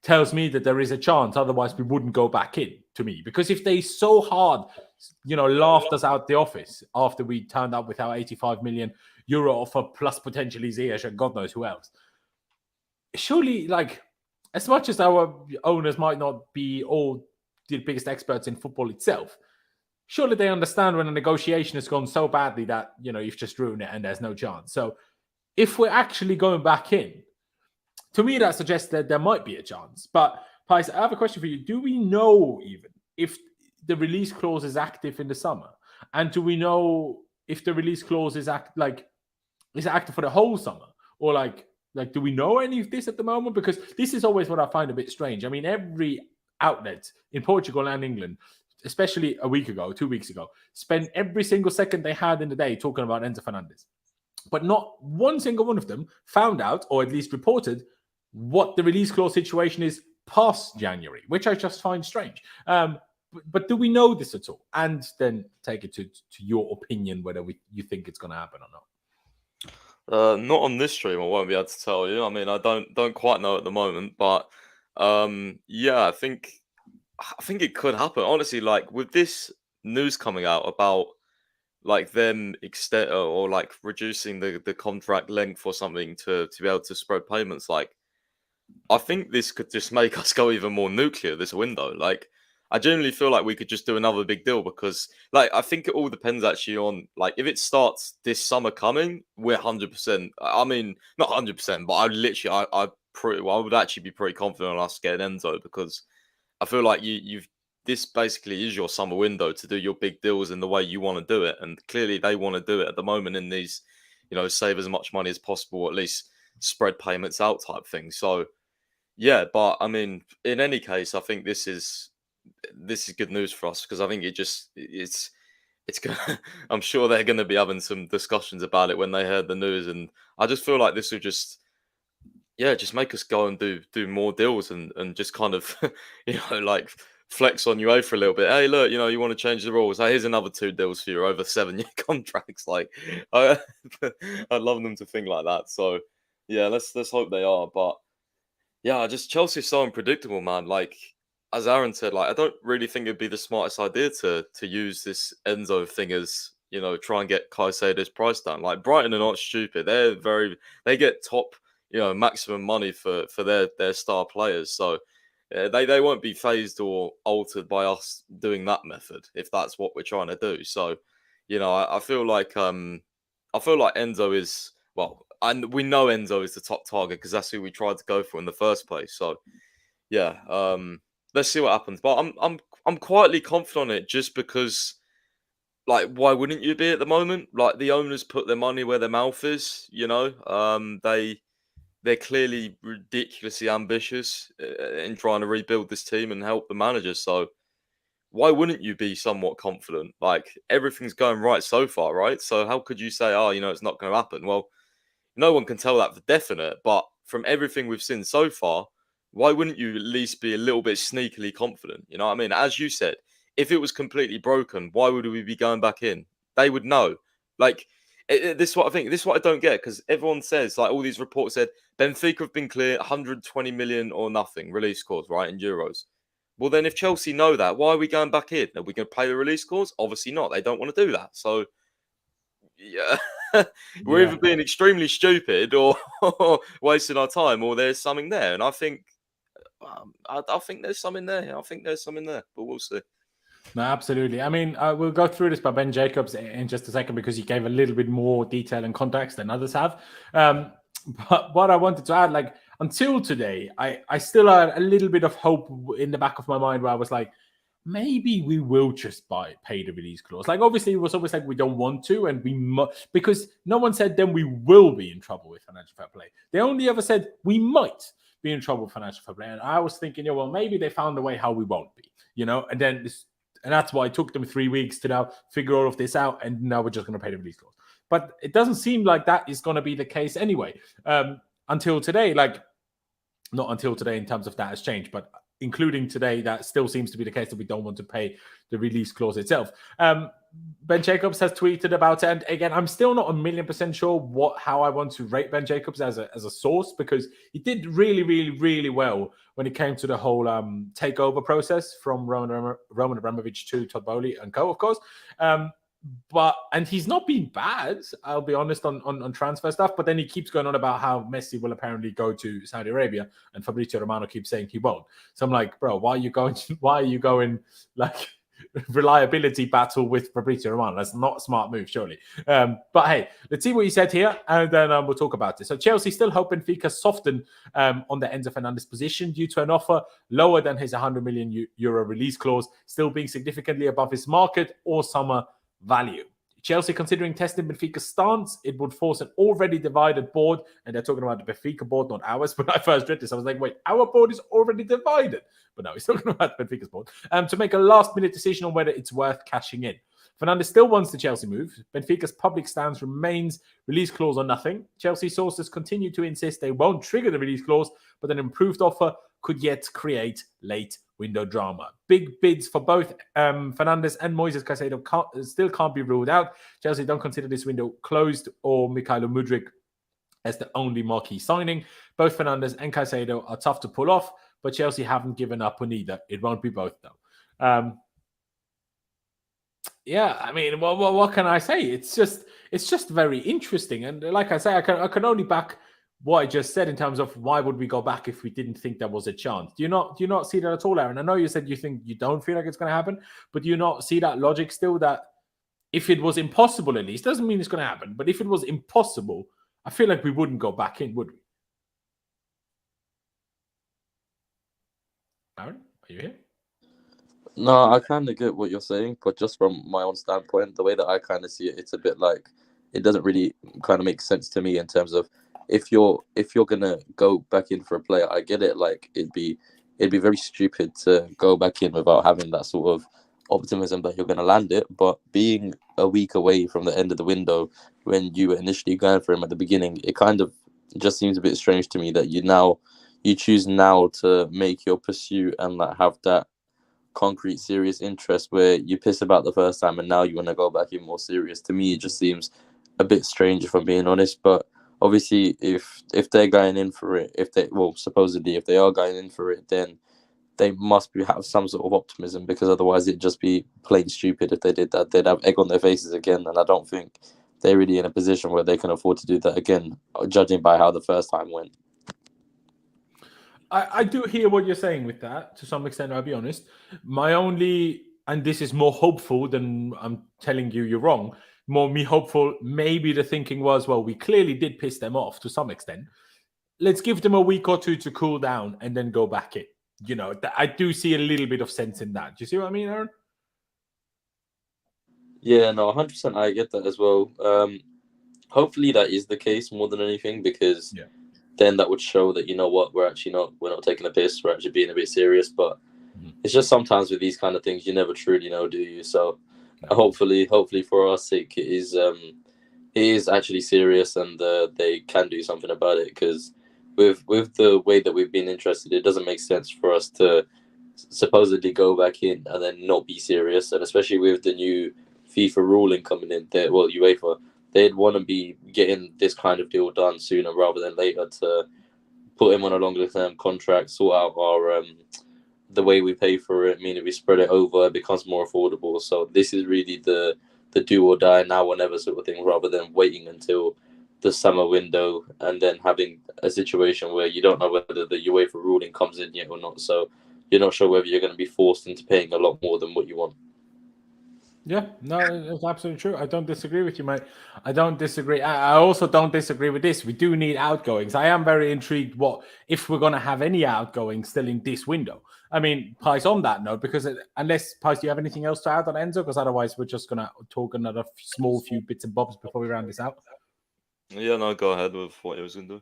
tells me that there is a chance. Otherwise, we wouldn't go back in, to me. Because if they so hard, laughed us out the office after we turned up with our 85 million euro offer plus potentially Ziyech and God knows who else, surely, like, as much as our owners might not be all the biggest experts in football itself, surely they understand when a negotiation has gone so badly that, you've just ruined it and there's no chance. So if we're actually going back in, to me, that suggests that there might be a chance. But, Pice, I have a question for you. Do we know even if the release clause is active in the summer? And do we know if the release clause is active for the whole summer? Or like, do we know any of this at the moment? Because this is always what I find a bit strange. I mean, every outlet in Portugal and England, especially a week ago, 2 weeks ago, spent every single second they had in the day talking about Enzo Fernandez. But not one single one of them found out, or at least reported, what the release clause situation is past January, which I just find strange. But do we know this at all? And then take it to your opinion, whether you think it's going to happen or not. Not on this stream, I won't be able to tell you. I mean, I don't quite know at the moment, but yeah, I think it could happen. Honestly, like with this news coming out about like them extend or like reducing the contract length or something to be able to spread payments, like I think this could just make us go even more nuclear this window. Like, I genuinely feel like we could just do another big deal because, like, I think it all depends actually on, like, if it starts this summer coming, we're 100%. I mean, not 100%, but I would actually be pretty confident on us getting Enzo because I feel like this basically is your summer window to do your big deals in the way you want to do it. And clearly they want to do it at the moment in these, save as much money as possible, or at least spread payments out type thing. So, yeah, but I mean, in any case, I think this is good news for us because I think it's gonna, I'm sure they're going to be having some discussions about it when they heard the news, and I just feel like this will just make us go and do more deals and just kind of like flex on UEFA a little bit. Hey, look, you want to change the rules? Hey, here's another 2 deals for you over 7-year contracts. Like, I'd love them to think like that. So yeah, let's hope they are, but. Yeah, Chelsea's so unpredictable, man. Like, as Aaron said, like I don't really think it'd be the smartest idea to use this Enzo thing as, try and get Caicedo's price down. Like, Brighton are not stupid. They get top, maximum money for their star players. So they won't be phased or altered by us doing that method if that's what we're trying to do. So, I feel like Enzo is, well, and we know Enzo is the top target because that's who we tried to go for in the first place. So, yeah, let's see what happens. But I'm quietly confident on it just because, like, why wouldn't you be at the moment? Like, the owners put their money where their mouth is. They're clearly ridiculously ambitious in trying to rebuild this team and help the manager. So, why wouldn't you be somewhat confident? Like, everything's going right so far, right? So how could you say, it's not going to happen? Well, no one can tell that for definite, but from everything we've seen so far, why wouldn't you at least be a little bit sneakily confident? You know what I mean? As you said, if it was completely broken, why would we be going back in? They would know. Like, this is what I think. This is what I don't get, because everyone says, like, all these reports said, Benfica have been clear, 120 million or nothing, release clause, right, in euros. Well, then if Chelsea know that, why are we going back in? Are we going to pay the release clause? Obviously not. They don't want to do that. So, yeah. We're either being extremely stupid or wasting our time, or there's something there. And I think, I think there's something there. But we'll see. No, absolutely. I mean, we'll go through this by Ben Jacobs in just a second because he gave a little bit more detail and context than others have. But what I wanted to add, like, until today, I still had a little bit of hope in the back of my mind where I was like, maybe we will just pay the release clause. Like, obviously, it was always like we don't want to, and we must, because no one said then we will be in trouble with financial fair play. They only ever said we might be in trouble with financial fair play. And I was thinking, yeah, well, maybe they found a way how we won't be, and then and that's why it took them 3 weeks to now figure all of this out, and now we're just going to pay the release clause. But it doesn't seem like that is going to be the case anyway. Until today, like, not until today in terms of that has changed, but including today, that still seems to be the case, that we don't want to pay the release clause itself. Ben Jacobs has tweeted about it, and again, I'm still not 1,000,000% sure how I want to rate Ben Jacobs as a source, because he did really, really, really well when it came to the whole takeover process from Roman Abramovich to Todd Boehly and co, of course. And he's not been bad, I'll be honest, on transfer stuff, but then he keeps going on about how Messi will apparently go to Saudi Arabia, and Fabrizio Romano keeps saying he won't. So I'm like, bro, why are you going like reliability battle with Fabrizio Romano? That's not a smart move, surely. But hey, let's see what he said here, and then we'll talk about it. So Chelsea still hope Benfica soften on the Enzo Fernandez position due to an offer lower than his 100 million euro release clause, still being significantly above his market or summer value. Chelsea considering testing Benfica's stance. It would force an already divided board, and they're talking about the Benfica board, not ours. When I first read this, I was like, wait, our board is already divided. But no, he's talking about Benfica's board. To make a last-minute decision on whether it's worth cashing in. Fernandez still wants the Chelsea move. Benfica's public stance remains release clause or nothing. Chelsea sources continue to insist they won't trigger the release clause, but an improved offer could yet create late window drama. Big bids for both Fernandez and Moises Caicedo still can't be ruled out. Chelsea don't consider this window closed or Mikhailo Mudryk as the only marquee signing. Both Fernandez and Caicedo are tough to pull off, but Chelsea haven't given up on either. It won't be both, though. Yeah, I mean, what can I say? It's just very interesting. And like I say, I can only back what I just said in terms of why would we go back if we didn't think there was a chance. Do you not see that at all, Aaron? I know you said you don't feel like it's going to happen, but do you not see that logic still, that if it was impossible, at least, doesn't mean it's going to happen, but if it was impossible, I feel like we wouldn't go back in, would we? Aaron, are you here? No, I kind of get what you're saying, but just from my own standpoint, the way that I kind of see it, it's a bit like, it doesn't really kind of make sense to me in terms of, if you're gonna go back in for a player, I get it. Like, it'd be very stupid to go back in without having that sort of optimism that you're gonna land it. But being a week away from the end of the window when you were initially going for him at the beginning, it kind of just seems a bit strange to me that you choose now to make your pursuit and like have that concrete serious interest where you piss about the first time and now you want to go back in more serious. To me, it just seems a bit strange, if I'm being honest. But obviously, if they're going in for it, supposedly if they are going in for it, then they must have some sort of optimism, because otherwise it'd just be plain stupid if they did that. They'd have egg on their faces again, and I don't think they're really in a position where they can afford to do that again, judging by how the first time went. I do hear what you're saying with that, to some extent, I'll be honest. My only, and this is more hopeful than I'm telling you you're wrong, more me hopeful, maybe the thinking was, well, we clearly did piss them off to some extent. Let's give them a week or two to cool down and then go back in. I do see a little bit of sense in that. Do you see what I mean, Aaron? Yeah, no, 100% I get that as well. Hopefully that is the case more than anything, because then that would show that, you know what, we're not taking a piss, we're actually being a bit serious. But it's just sometimes with these kind of things, you never truly know, do you? So hopefully for our sake, it is actually serious, and they can do something about it, because with the way that we've been interested, it doesn't make sense for us to supposedly go back in and then not be serious. And especially with the new FIFA ruling coming in, UEFA, they'd want to be getting this kind of deal done sooner rather than later, to put him on a longer term contract, sort out our the way we pay for it, meaning we spread it over, it becomes more affordable. So this is really the do or die, now or never sort of thing, rather than waiting until the summer window and then having a situation where you don't know whether the UEFA ruling comes in yet or not. So you're not sure whether you're going to be forced into paying a lot more than what you want. Yeah, no, it's absolutely true. I don't disagree with you, mate. I don't disagree. I also don't disagree with this. We do need outgoings. I am very intrigued what if we're going to have any outgoings still in this window. I mean, Pies, on that note, because unless Pies, do you have anything else to add on Enzo? Because otherwise, we're just going to talk another small few bits and bobs before we round this out. Yeah, no, go ahead with what he was going to do.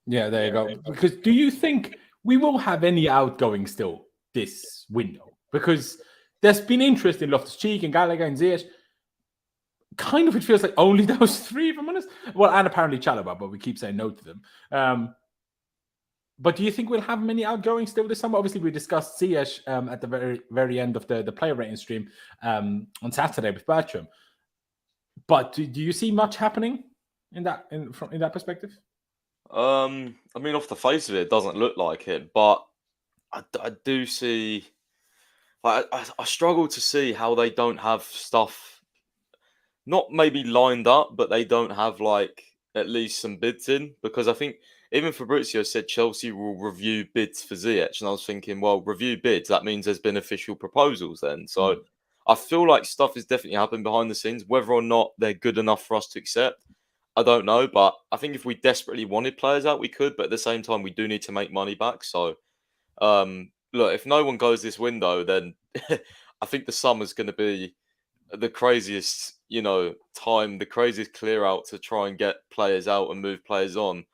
Yeah, there you go. Because do you think we will have any outgoing still this window? Because there's been interest in Loftus-Cheek and Gallagher and Ziyech. Kind of, it feels like only those three, if I'm honest. Well, and apparently Chalobah, but we keep saying no to them. But do you think we'll have many outgoings still this summer? Obviously, we discussed Ziyech at the very, very end of the player rating stream on Saturday with Bertram. But do you see much happening in that perspective? I mean, off the face of it, it doesn't look like it, but I do see. Like, I struggle to see how they don't have stuff, not maybe lined up, but they don't have like at least some bids in, because I think even Fabrizio said Chelsea will review bids for Ziyech, and I was thinking, well, review bids, that means there's been official proposals then. So I feel like stuff is definitely happening behind the scenes. Whether or not they're good enough for us to accept, I don't know. But I think if we desperately wanted players out, we could. But at the same time, we do need to make money back. So look, if no one goes this window, then I think the summer's going to be the craziest, time, the craziest clear out to try and get players out and move players on.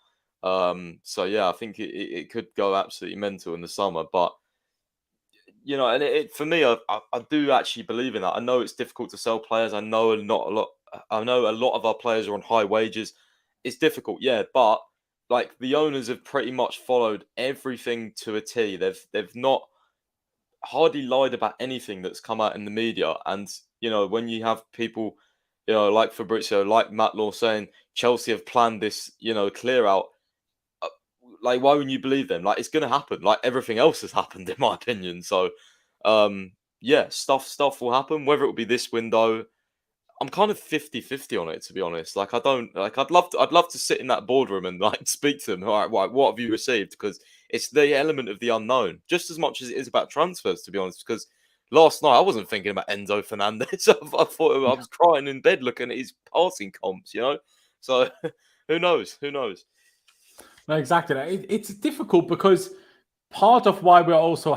So yeah, I think it could go absolutely mental in the summer. But and for me, I do actually believe in that. I know it's difficult to sell players. I know a lot of our players are on high wages. It's difficult, yeah, but like the owners have pretty much followed everything to a T. They've not hardly lied about anything that's come out in the media. And when you have people, like Fabrizio, like Matt Law saying Chelsea have planned this, clear out. Like, why wouldn't you believe them? Like, it's going to happen. Like everything else has happened, in my opinion. So, yeah, stuff will happen. Whether it will be this window, I'm kind of 50-50 on it, to be honest. Like, I'd love to sit in that boardroom and like speak to them. All right, what have you received? Because it's the element of the unknown, just as much as it is about transfers, to be honest. Because last night I wasn't thinking about Enzo Fernandez. I thought I was crying in bed looking at his passing comps. So who knows? Who knows? No, exactly. It's difficult because part of why we're also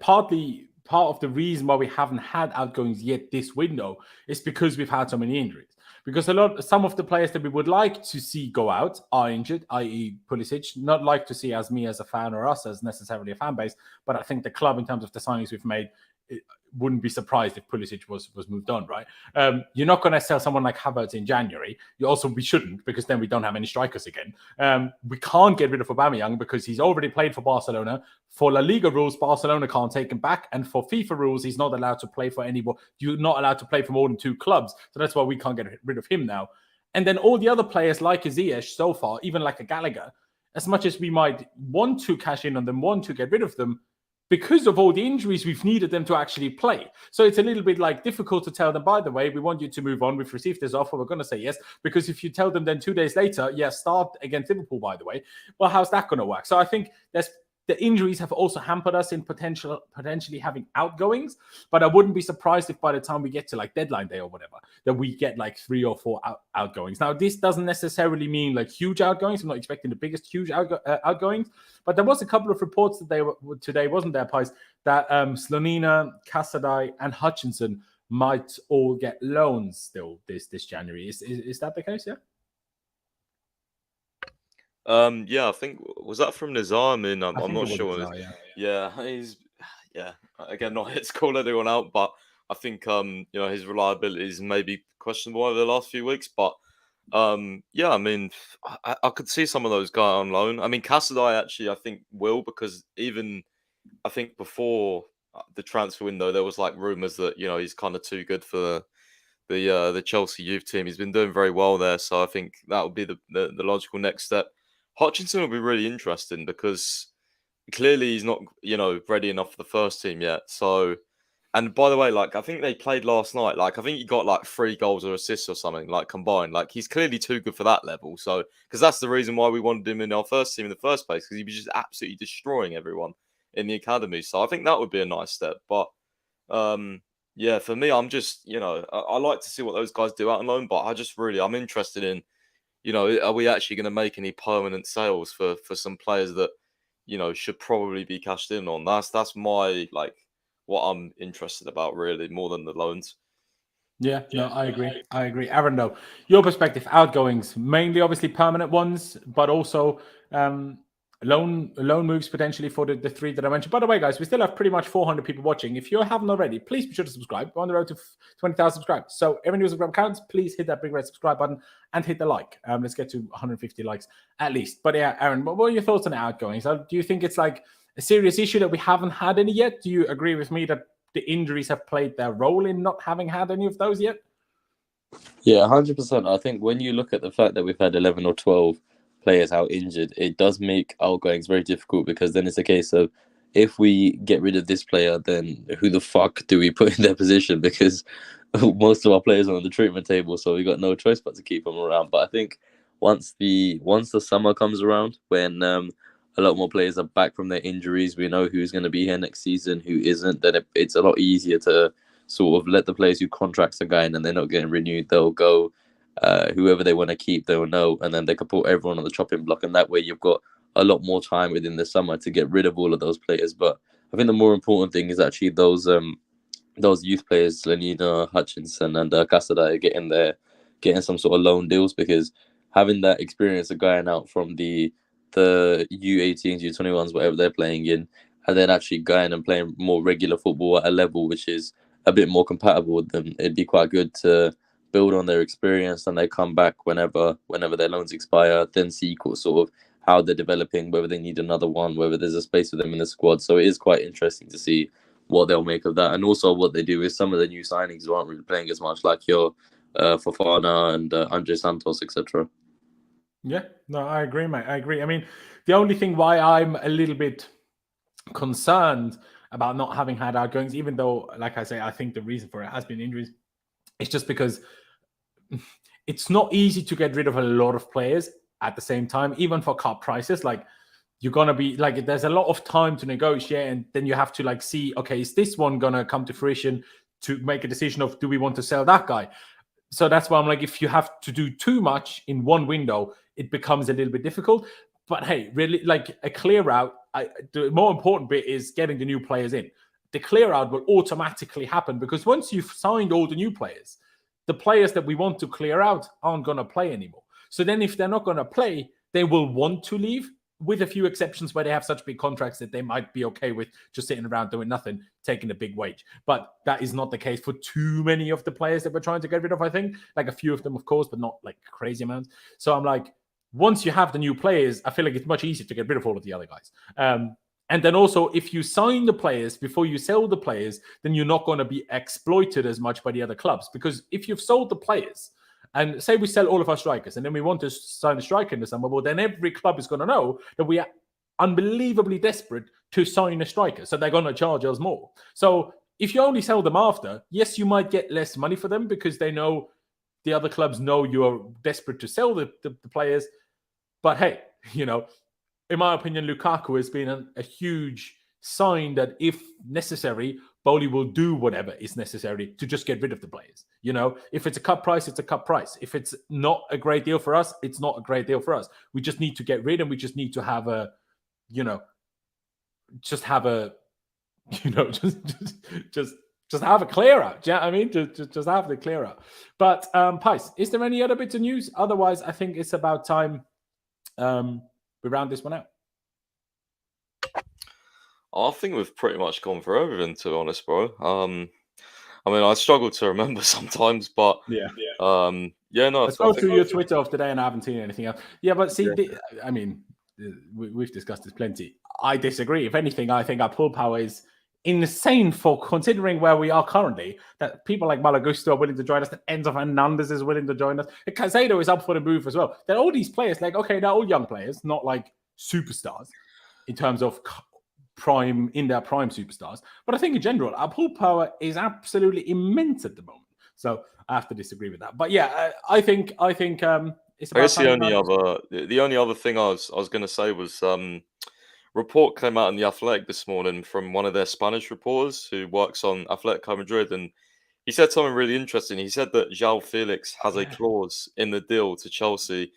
part of the reason why we haven't had outgoings yet this window is because we've had so many injuries. Because some of the players that we would like to see go out are injured, i.e. Pulisic. Not like to see as me as a fan or us as necessarily a fan base, but I think the club, in terms of the signings we've made, wouldn't be surprised if Pulisic was moved on, right? You're not going to sell someone like Havertz in January. We shouldn't, because then we don't have any strikers again. We can't get rid of Aubameyang because he's already played for Barcelona. For La Liga rules, Barcelona can't take him back, and for FIFA rules, he's not allowed to play for anyone. You're not allowed to play for more than 2 clubs, so that's why we can't get rid of him now. And then all the other players like Ziyech so far, even like a Gallagher, as much as we might want to cash in on them, want to get rid of them, because of all the injuries, we've needed them to actually play. So it's a little bit like difficult to tell them, by the way, we want you to move on. We've received this offer. We're going to say yes. Because if you tell them then 2 days later, start against Liverpool, by the way, well, how's that going to work? So I think the injuries have also hampered us in potentially having outgoings. But I wouldn't be surprised if by the time we get to like deadline day or whatever, that we get like 3 or 4 outgoings. Now, this doesn't necessarily mean like huge outgoings. I'm not expecting the biggest huge outgoings. But there was a couple of reports that today, wasn't there, Pies, that Slonina, Casadei, and Hutchinson might all get loans still this January. Is that the case? Yeah. Yeah, I think, was that from Nizar? I mean, I'm not sure. Nizar, Yeah. Again, not here to call anyone out, but I think his reliability is maybe questionable over the last few weeks. But yeah, I mean, I could see some of those guys on loan. I mean, Casadei actually, I think will, because even I think before the transfer window, there was like rumors that he's kind of too good for the Chelsea youth team. He's been doing very well there, so I think that would be the logical next step. Hutchinson will be really interesting because clearly he's not, ready enough for the first team yet. So, and by the way, like I think they played last night. Like I think he got like 3 goals or assists or something like combined. Like he's clearly too good for that level. So, because that's the reason why we wanted him in our first team in the first place, because he was just absolutely destroying everyone in the academy. So I think that would be a nice step. But Yeah, for me, I'm just, I like to see what those guys do out on loan, but I'm interested in, are we actually going to make any permanent sales for some players that, should probably be cashed in on? That's my, what I'm interested about, really, more than the loans. Yeah, no, I agree. I agree. Aaron, though, your perspective, outgoings, mainly obviously permanent ones, but also loan moves potentially for the three that I mentioned. By the way, guys, we still have pretty much 400 people watching. If you haven't already, please be sure to subscribe. We're on the road to 20,000 subscribers. So every new subscribe counts. Please hit that big red subscribe button and hit the like. Let's get to 150 likes at least. But yeah, Aaron, what are your thoughts on the outgoings? Do you think it's like a serious issue that we haven't had any yet? Do you agree with me that the injuries have played their role in not having had any of those yet? Yeah, 100%. I think when you look at the fact that we've had 11 or 12 players out injured, it does make outgoings very difficult, because then it's a case of, if we get rid of this player, then who the fuck do we put in their position? Because most of our players are on the treatment table, so we got no choice but to keep them around. But I think once the summer comes around, when a lot more players are back from their injuries, we know who's going to be here next season, who isn't, then it's a lot easier to sort of let the players who contracts are going and they're not getting renewed, they'll go. Whoever they want to keep, they'll know, and then they can put everyone on the chopping block, and that way you've got a lot more time within the summer to get rid of all of those players. But I think the more important thing is actually those youth players, Lenina, Hutchinson, and Casada, getting some sort of loan deals, because having that experience of going out from the U18s, U21s, whatever they're playing in, and then actually going and playing more regular football at a level which is a bit more compatible with them, it'd be quite good to build on their experience, and they come back whenever their loans expire, then see sort of how they're developing, whether they need another one, whether there's a space for them in the squad. So it is quite interesting to see what they'll make of that. And also what they do is some of the new signings who aren't really playing as much, like your Fofana and Andrey, Santos, etc. Yeah, no, I agree, mate. I agree. I mean, the only thing why I'm a little bit concerned about not having had outgoings, even though, like I say, I think the reason for it has been injuries, it's just because it's not easy to get rid of a lot of players at the same time, even for cup prices. Like, you're going to be like, there's a lot of time to negotiate, and then you have to like see, okay, is this one going to come to fruition, to make a decision of, do we want to sell that guy? So that's why I'm like, if you have to do too much in one window, it becomes a little bit difficult. But hey, really, like a clear out, the more important bit is getting the new players in. The clear out will automatically happen, because once you've signed all the new players, the players that we want to clear out aren't going to play anymore. So then if they're not going to play, they will want to leave, with a few exceptions where they have such big contracts that they might be okay with just sitting around doing nothing, taking a big wage. But that is not the case for too many of the players that we're trying to get rid of, I think. Like a few of them, of course, but not like crazy amounts. So I'm like, once you have the new players, I feel like it's much easier to get rid of all of the other guys. And then also, if you sign the players before you sell the players, then you're not going to be exploited as much by the other clubs. Because if you've sold the players, and say we sell all of our strikers, and then we want to sign a striker in the summer, well, then every club is going to know that we are unbelievably desperate to sign a striker. So they're going to charge us more. So if you only sell them after, yes, you might get less money for them, because they know, the other clubs know you are desperate to sell the players. But hey, in my opinion, Lukaku has been a huge sign that if necessary, Boehly will do whatever is necessary to just get rid of the players. If it's a cup price, it's a cup price. If it's not a great deal for us, it's not a great deal for us. We just need to get rid, and we just need to have just have a clear out. Do you know what I mean? Just have the clear out. But Pys, is there any other bits of news? Otherwise, I think it's about time we round this one out. I think we've pretty much gone through everything, to be honest, bro. I mean, I struggle to remember sometimes, but yeah. No. Let's go through your Twitter of today, and I haven't seen anything else. Yeah, but see, I mean, we've discussed this plenty. I disagree. If anything, I think our pull power is insane for considering where we are currently. That people like Malo Gusto are willing to join us. That Enzo Fernandez is willing to join us. Caicedo is up for the move as well. They're all these players, like, okay, they're all young players, not like superstars in terms of prime superstars. But I think in general, our pull power is absolutely immense at the moment. So I have to disagree with that. But yeah, I think it's about. I guess the only other thing I was going to say was report came out in the Athletic this morning from one of their Spanish reporters who works on Atletico Madrid, and he said something really interesting. He said that Joao Felix has a clause in the deal to Chelsea,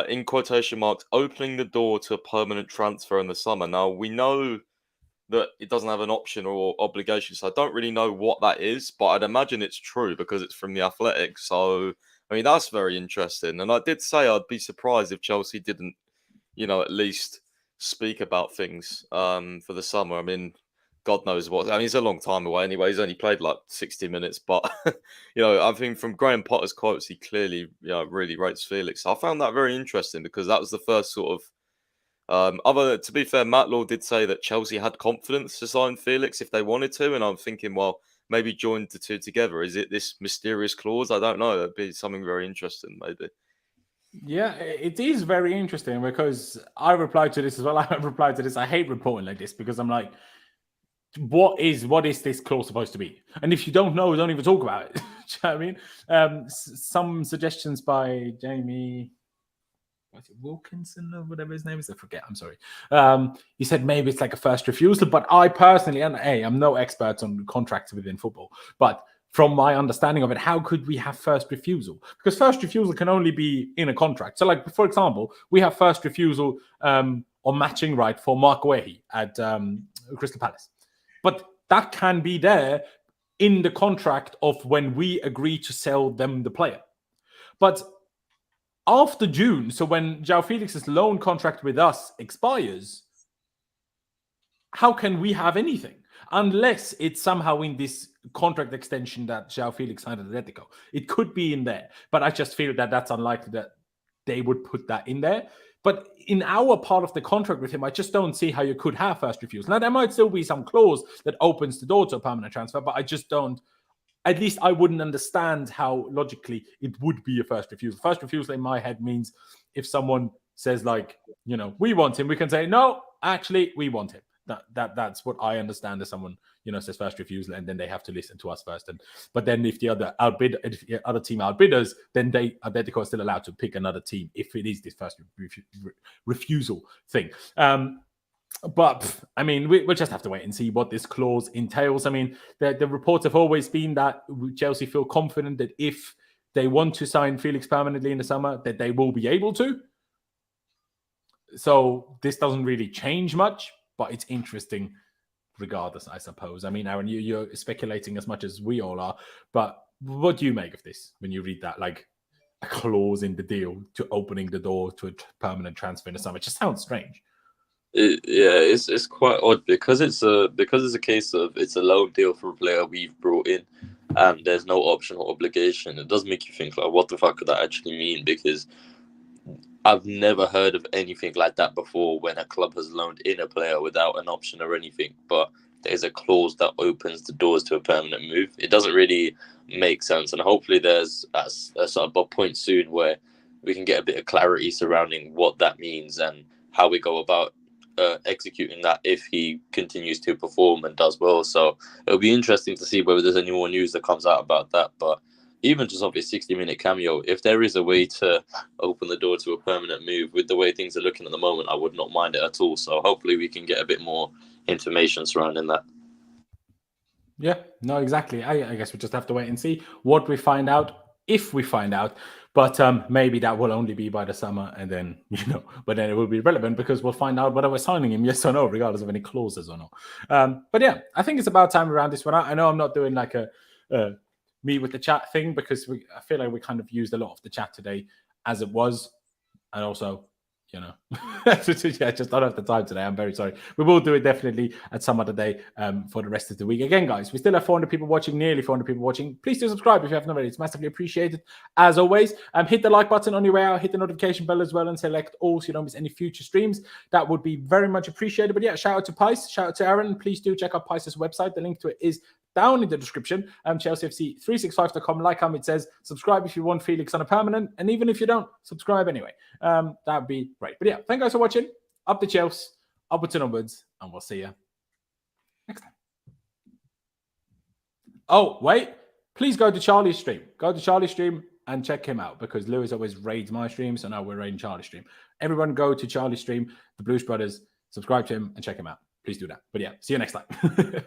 in quotation marks, opening the door to a permanent transfer in the summer. Now, we know that it doesn't have an option or obligation, so I don't really know what that is, but I'd imagine it's true because it's from the Athletic. So, I mean, that's very interesting. And I did say I'd be surprised if Chelsea didn't, at least speak about things for the summer. I mean, God knows what. I mean, it's a long time away anyway. He's only played like 60 minutes, but I think from Graham Potter's quotes, he clearly, really rates Felix. I found that very interesting because that was the first sort of. To be fair, Matt Law did say that Chelsea had confidence to sign Felix if they wanted to, and I'm thinking, well, maybe join the two together. Is it this mysterious clause? I don't know. That'd be something very interesting, maybe. Yeah, it is very interesting because I replied to this as well. I replied to this. I hate reporting like this because I'm like, what is this clause supposed to be? And if you don't know, don't even talk about it. Do you know what I mean? Some suggestions by Jamie. Was it Wilkinson or whatever his name is? I forget. I'm sorry. He said maybe it's like a first refusal, but I personally, and hey, I'm no expert on contracts within football, but from my understanding of it, how could we have first refusal? Because first refusal can only be in a contract. So, like, for example, we have first refusal on matching right for Mark Boehly at Crystal Palace. But that can be there in the contract of when we agree to sell them the player. But after June, so when Joao Felix's loan contract with us expires, how can we have anything? Unless it's somehow in this contract extension that Joao Felix signed at Atletico. It could be in there, but I just feel that that's unlikely that they would put that in there. But in our part of the contract with him, I just don't see how you could have first refusal. Now, there might still be some clause that opens the door to a permanent transfer, but I just don't. At least I wouldn't understand how logically it would be a first refusal. First refusal in my head means if someone says like, we want him, we can say, no, actually, we want him. That's what I understand as someone, says first refusal, and then they have to listen to us first. But then if the other team outbid us, then Atletico are still allowed to pick another team if it is this first refusal thing. But I mean, we'll just have to wait and see what this clause entails. I mean, the reports have always been that Chelsea feel confident that if they want to sign Felix permanently in the summer, that they will be able to. So this doesn't really change much, but it's interesting regardless, I suppose. I mean, Aaron, you're speculating as much as we all are, but what do you make of this when you read that, like a clause in the deal to opening the door to a permanent transfer in the summer? It just sounds strange. It's quite odd because it's a case of it's a loan deal for a player we've brought in, and there's no option or obligation. It does make you think like, what the fuck could that actually mean? Because I've never heard of anything like that before when a club has loaned in a player without an option or anything, but there's a clause that opens the doors to a permanent move. It doesn't really make sense, and hopefully there's a sort of a point soon where we can get a bit of clarity surrounding what that means and how we go about executing that if he continues to perform and does well. So it'll be interesting to see whether there's any more news that comes out about that. But even just off his 60-minute cameo, if there is a way to open the door to a permanent move with the way things are looking at the moment, I would not mind it at all. So hopefully we can get a bit more information surrounding that. Yeah, no, exactly. I guess we just have to wait and see what we find out, if we find out. But maybe that will only be by the summer, and then, but then it will be relevant because we'll find out whether we're signing him, yes or no, regardless of any clauses or not. But yeah, I think it's about time around this one. I know I'm not doing like a me with the chat thing because I feel like we kind of used a lot of the chat today as it was. And also, I just don't have the time today. I'm very sorry. We will do it definitely at some other day for the rest of the week. Again, guys, we still have 400 people watching, nearly 400 people watching. Please do subscribe if you haven't already. It's massively appreciated. As always, hit the like button on your way out, hit the notification bell as well, and select all so you don't miss any future streams. That would be very much appreciated. But yeah, shout out to Pys, shout out to Aaron. Please do check out Pys' website. The link to it is down in the description. ChelseaFC365.com. Like it says, subscribe if you want Felix on a permanent, and even if you don't, subscribe anyway. That would be great. But yeah, thank you guys for watching. Up the Chelsea, upwards and onwards, and we'll see you next time. Oh, wait. Please go to Charlie's stream. Go to Charlie's stream and check him out because Lewis always raids my stream, so now we're raiding Charlie's stream. Everyone go to Charlie's stream, the Blues Brothers. subscribe to him and check him out. Please do that. But yeah, see you next time.